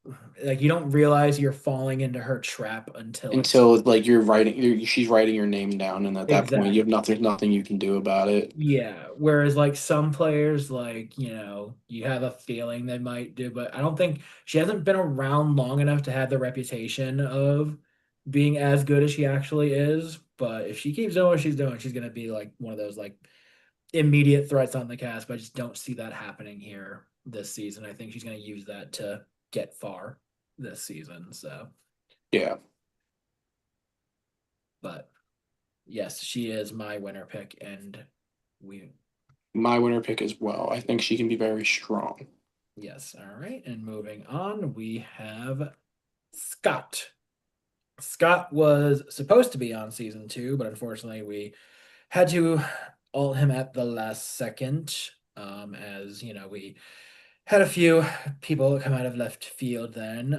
like you don't realize you're falling into her trap until Until like she's writing your name down, and at that point, you have nothing. There's nothing you can do about it. Yeah, whereas like some players, like, you have a feeling they might do, but I don't think she hasn't been around long enough to have the reputation of being as good as she actually is. But if she keeps doing what she's doing, she's gonna be like one of those like immediate threats on the cast. But I just don't see that happening here this season. I think she's gonna use that to get far this season. So, Yeah. but yes, she is my winner pick, and we My winner pick as well. I think she can be very strong. Yes. All right. And moving on, we have Scott. Scott was supposed to be on season 2, but unfortunately, we had to alt him at the last second. As we had a few people come out of left field then.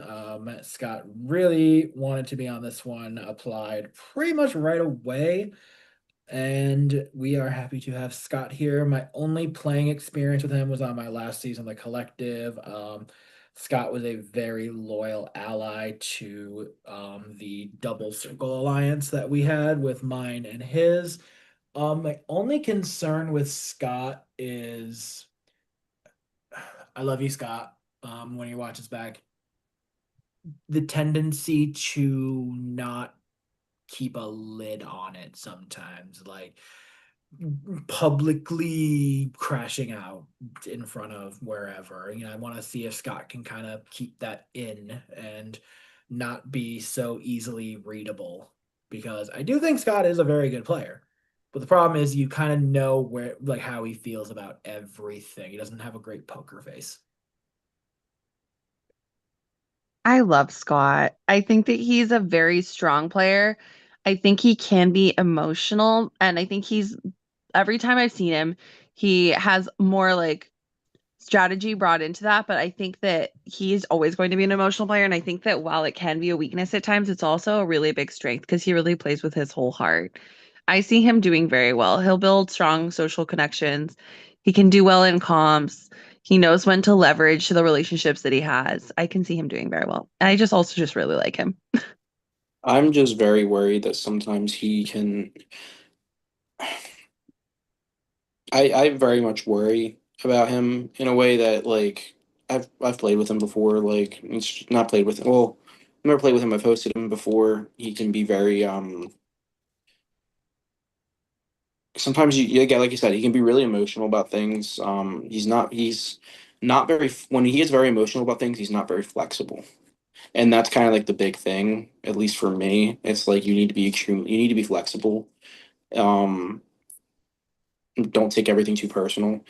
Scott really wanted to be on this one, applied pretty much right away. And we are happy to have Scott here. My only playing experience with him was on my last season, the collective. Scott was a very loyal ally to the Double Circle Alliance that we had with mine and his. My only concern with Scott is I love you, Scott. When he watches back, the tendency to not keep a lid on it sometimes, like publicly crashing out in front of wherever. I want to see if Scott can kind of keep that in and not be so easily readable, because I do think Scott is a very good player. But the problem is you kind of know where like how he feels about everything. He doesn't have a great poker face. I love Scott. I think that he's a very strong player. I think he can be emotional, and I think he's every time I've seen him, he has more like strategy brought into that, but I think that he's always going to be an emotional player. And I think that while it can be a weakness at times, it's also a really big strength because he really plays with his whole heart. I see him doing very well. He'll build strong social connections. He can do well in comms. He knows when to leverage the relationships that he has. I can see him doing very well. And I just also just really like him. I'm just very worried that sometimes he can. I very much worry about him in a way that like I've played with him before. Like it's not played with well, I've never played with him. I've hosted him before. He can be very sometimes you get like you said he can be really emotional about things. He's not very when he is very emotional about things. He's not very flexible, and that's kind of like the big thing. At least for me, it's like you need to be extreme. You need to be flexible. Um, don't take everything too personal.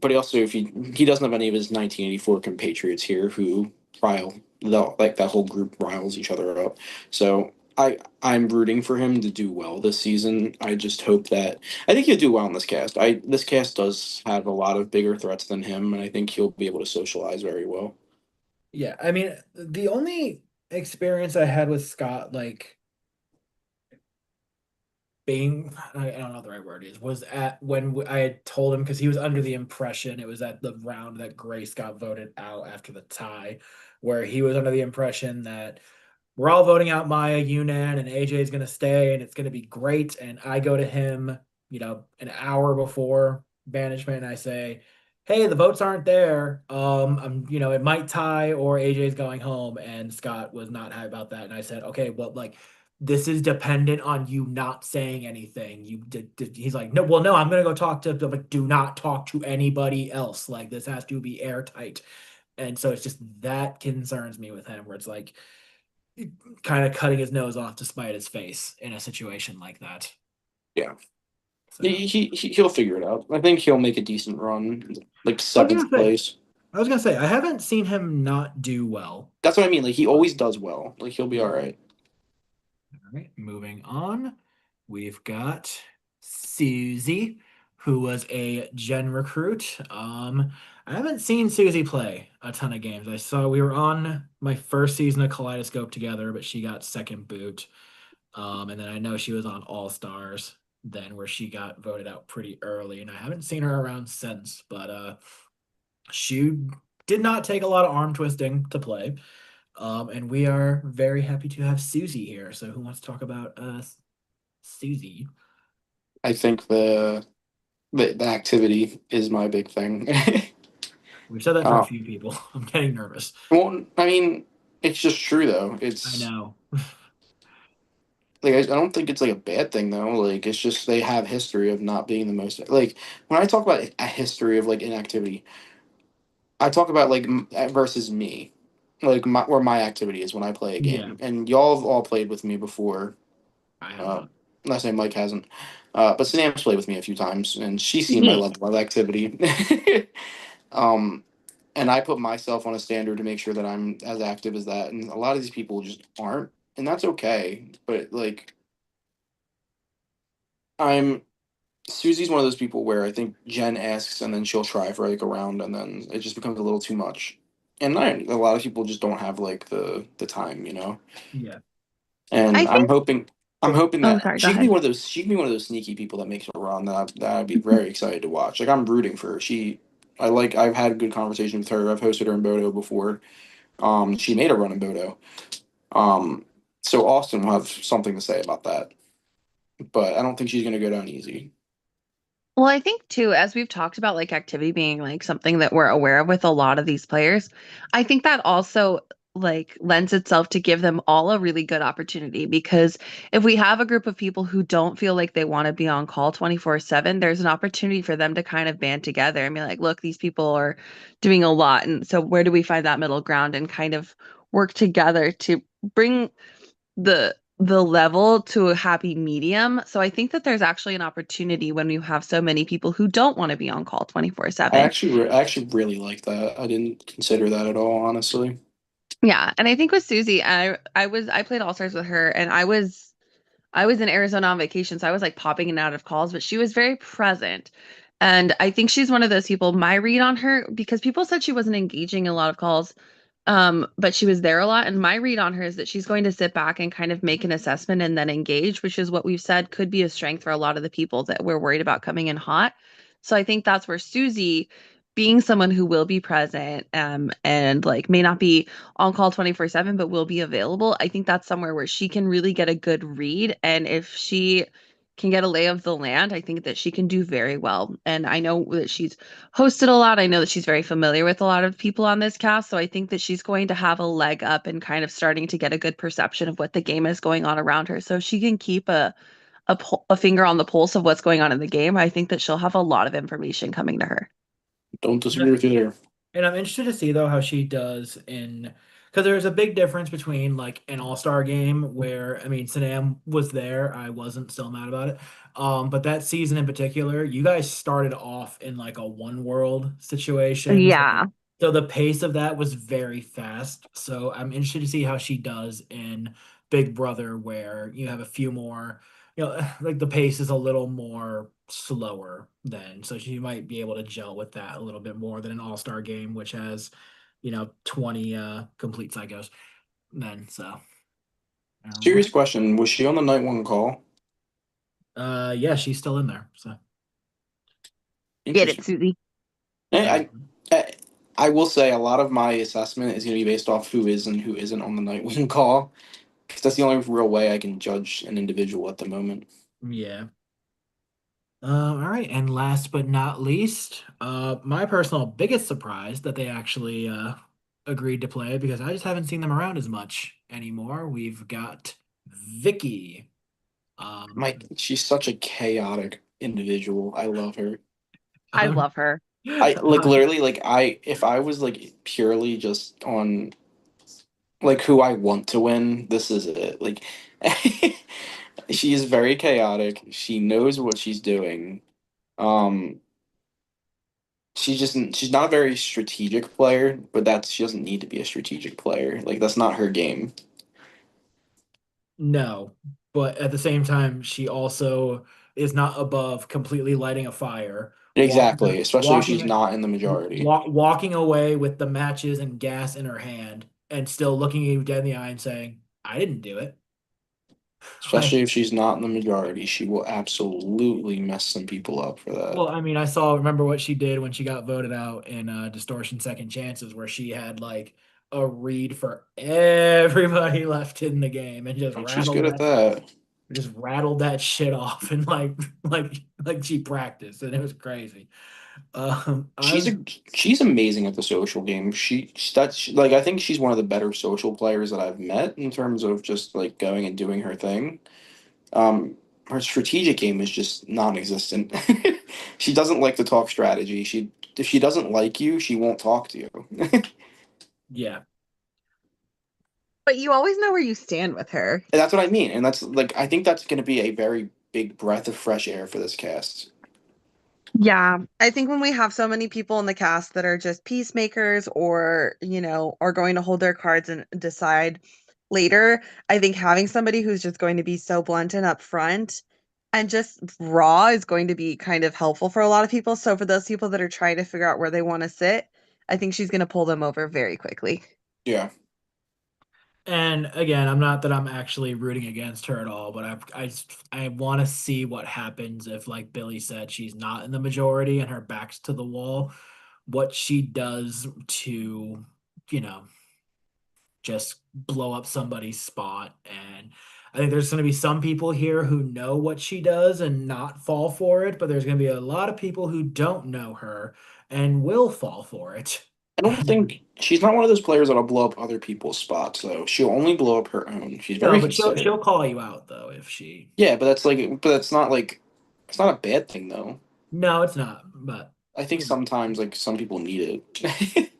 But he also, if he doesn't have any of his 1984 compatriots here who rile like that whole group riles each other up. So I'm rooting for him to do well this season. I just hope that I think he'll do well in this cast. I This cast does have a lot of bigger threats than him, and I think he'll be able to socialize very well. Yeah, I mean, the only experience I had with Scott, like being, I don't know what the right word is, was at when I had told him because he was under the impression it was at the round that Grace got voted out after the tie, where he was under the impression that we're all voting out Maya Yunan and AJ is going to stay and it's going to be great. And I go to him, an hour before banishment and I say, hey, the votes aren't there. It might tie or AJ is going home. And Scott was not happy about that. And I said, okay, well, like, this is dependent on you not saying anything. He's like, no, well, no, I'm going to go talk to, like, do not talk to anybody else. Like, this has to be airtight. And so it's just that concerns me with him, where it's like, kind of cutting his nose off to spite his face in a situation like that. Yeah, So he'll figure it out. I think he'll make a decent run, like I was gonna seventh say, place. I haven't seen him not do well. That's what I mean. Like he always does well. Like he'll be all right. All right, moving on. We've got Susie, who was a gen recruit. I haven't seen Susie play a ton of games. I saw we were on my first season of Kaleidoscope together, but she got second boot. And then I know she was on All Stars then, where she got voted out pretty early, and I haven't seen her around since. But she did not take a lot of arm twisting to play. And we are very happy to have Susie here. So who wants to talk about Susie? I think the activity is my big thing. We've said that for a uh, few people. I'm getting nervous. well, I mean, it's just true though. I It's know. like I don't think it's like a bad thing though. Like it's just they have history of not being the most like when I talk about a history of like inactivity, I talk about like versus me, like where my activity is when I play a Yeah, game. And y'all have all played with me before. I have Uh, not. Last name Mike hasn't. But Sanam's played with me a few times, and she's seen my Mhm. level of activity. um, and I put myself on a standard to make sure that I'm as active as that. And a lot of these people just aren't, and that's okay. But like, I'm Susie's one of those people where I think Jen asks, and then she'll try for like a round, and then it just becomes a little too much. And a lot of people just don't have like the time, you know. Yeah. And I think, I'm hoping oh, that sorry, go ahead. she can be one of those sneaky people that makes a run that I'd be very excited to watch. Like I'm rooting for her. I've had a good conversation with her. I've hosted her in Bodo before. She made a run in Bodo. Um, so Austin will have something to say about that. But I don't think she's gonna go down easy. Well, I think too, as we've talked about like activity being like something that we're aware of with a lot of these players, I think that also like lends itself to give them all a really good opportunity because if we have a group of people who don't feel like they want to be on call 24/7, there's an opportunity for them to kind of band together and be like, look, these people are doing a lot. And so where do we find that middle ground and kind of work together to bring the the level to a happy medium. So I think that there's actually an opportunity when you have so many people who don't want to be on call 24/7. I actually really like that. I didn't consider that at all, honestly. Yeah, and I think with Susie, I played All Stars with her, and I was in Arizona on vacation, so I was like popping in and out of calls, but she was very present. And I think she's one of those people, my read on her, because people said she wasn't engaging in a lot of calls, but she was there a lot. And my read on her is that she's going to sit back and kind of make an assessment and then engage, which is what we've said could be a strength for a lot of the people that we're worried about coming in hot. So I think that's where Susie, being someone who will be present, and like may not be on call 24/7, but will be available. I think that's somewhere where she can really get a good read. And if she can get a lay of the land, I think that she can do very well. And I know that she's hosted a lot. I know that she's very familiar with a lot of people on this cast. So I think that she's going to have a leg up and kind of starting to get a good perception of what the game is going on around her. So if she can keep a finger on the pulse of what's going on in the game, I think that she'll have a lot of information coming to her. Don't disagree with you there. And I'm interested to see though how she does in because there's a big difference between like an all-star game where I mean Sanam was there, I wasn't still mad about it. But that season in particular, you guys started off in like a one world situation. Yeah. So the pace of that was very fast. So I'm interested to see how she does in Big Brother, where you have a few more, like the pace is a little more slower then. So she might be able to gel with that a little bit more than an all-star game, which has, 20 complete psychos then. So Serious question: was she on the night one call? yeah, she's still in there. So Get it, Interesting. Susie. I, I I will say a lot of my assessment is going to be based off who is and who isn't on the night one call, because that's the only real way I can judge an individual at the moment. yeah. All right, and last but not least, my personal biggest surprise that they actually agreed to play because I just haven't seen them around as much anymore. We've got Vicky. She's such a chaotic individual. I love her. I love her. I like literally like if I was like purely just on like who I want to win, this is it. Like she is very chaotic. She knows what she's doing. Um she's not a very strategic player, but she doesn't need to be a strategic player. Like that's not her game. No, but at the same time, she also is not above completely lighting a fire, Exactly, especially if she's walking, not in the majority. walking away with the matches and gas in her hand, and still looking you dead in the eye and saying, "I didn't do it." Especially if she's not in the majority, she will absolutely mess some people up for that. Well, I mean, remember what she did when she got voted out in Distortion Second Chances, where she had like a read for everybody left in the game and And she's good at that. just rattled that shit off and like she practiced and it was crazy. She's I'm she's amazing at the social game. Like I think she's one of the better social players that I've met in terms of just like going and doing her thing. Her strategic game is just non-existent. She doesn't like to talk strategy. If she doesn't like you, she won't talk to you. yeah. But you always know where you stand with her. And that's what I mean. And that's like I think that's going to be a very big breath of fresh air for this cast. Yeah, I think when we have so many people in the cast that are just peacemakers or, are going to hold their cards and decide later, I think having somebody who's just going to be so blunt and upfront and just raw is going to be kind of helpful for a lot of people. So for those people that are trying to figure out where they want to sit, I think she's going to pull them over very quickly. Yeah. And again, I'm not that I'm actually rooting against her at all, but I want to see what happens if, like Billy said, she's not in the majority and her back's to the wall, what she does to, you know, just blow up somebody's spot. And I think there's going to be some people here who know what she does and not fall for it, but there's going to be a lot of people who don't know her and will fall for it. I don't think she's not one of those players that'll blow up other people's spots, though. She'll only blow up her own. She's No, very but she'll considerate. call you out though if she. Yeah, but that's not like it's not a bad thing though. No, it's not. But I think sometimes like some people need it.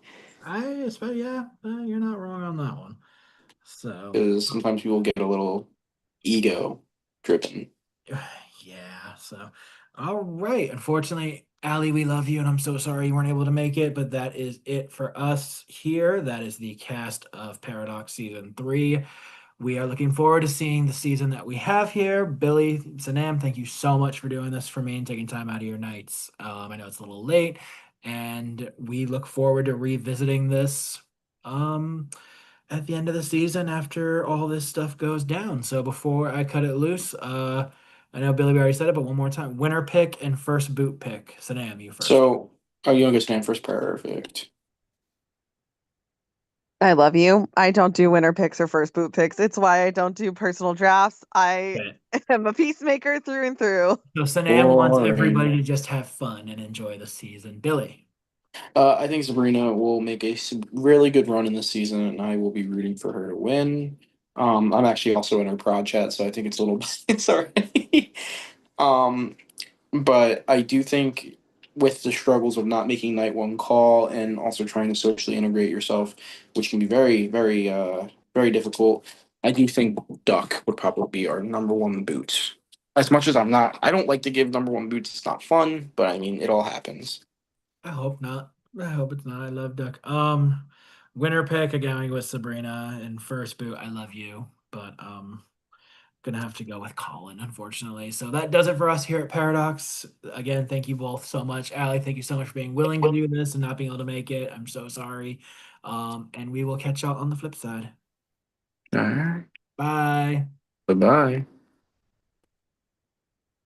I expect, yeah, you're not wrong on that one. So Because sometimes people get a little ego driven. Yeah, so all right. Unfortunately, Allie, we love you, and I'm so sorry you weren't able to make it, but that is it for us here. That is the cast of Paradox Season 3. We are looking forward to seeing the season that we have here. Billy, Sanam, thank you so much for doing this for me and taking time out of your nights. I know it's a little late, and we look forward to revisiting this at the end of the season after all this stuff goes down. So before I cut it loose, I know Billy already said it, but one more time. Winner pick and first boot pick. Sanam, you first. So our youngest man first, perfect. I love you. I don't do winner picks or first boot picks. It's why I don't do personal drafts. I Okay. am a peacemaker through and through. So Sanam wants Boring. everybody to just have fun and enjoy the season. Billy. I think Sabrina will make a really good run in this season, and I will be rooting for her to win. I'm actually also in her prod chat, so I think it's a little it's already. um, but I do think with the struggles of not making night one call and also trying to socially integrate yourself, which can be very, very, very difficult. I do think Duck would probably be our number one boot. As much as I don't like to give number one boots. It's not fun, but I mean, it all happens. I hope not. I hope it's not. I love Duck. Winner pick going with Sabrina and first boot. I love you, but gonna have to go with Colin, unfortunately. So that does it for us here at Paradox. Again, thank you both so much. Allie, thank you so much for being willing to do this and not being able to make it. I'm so sorry. And we will catch y'all on the flip side. All right. Bye. Bye bye.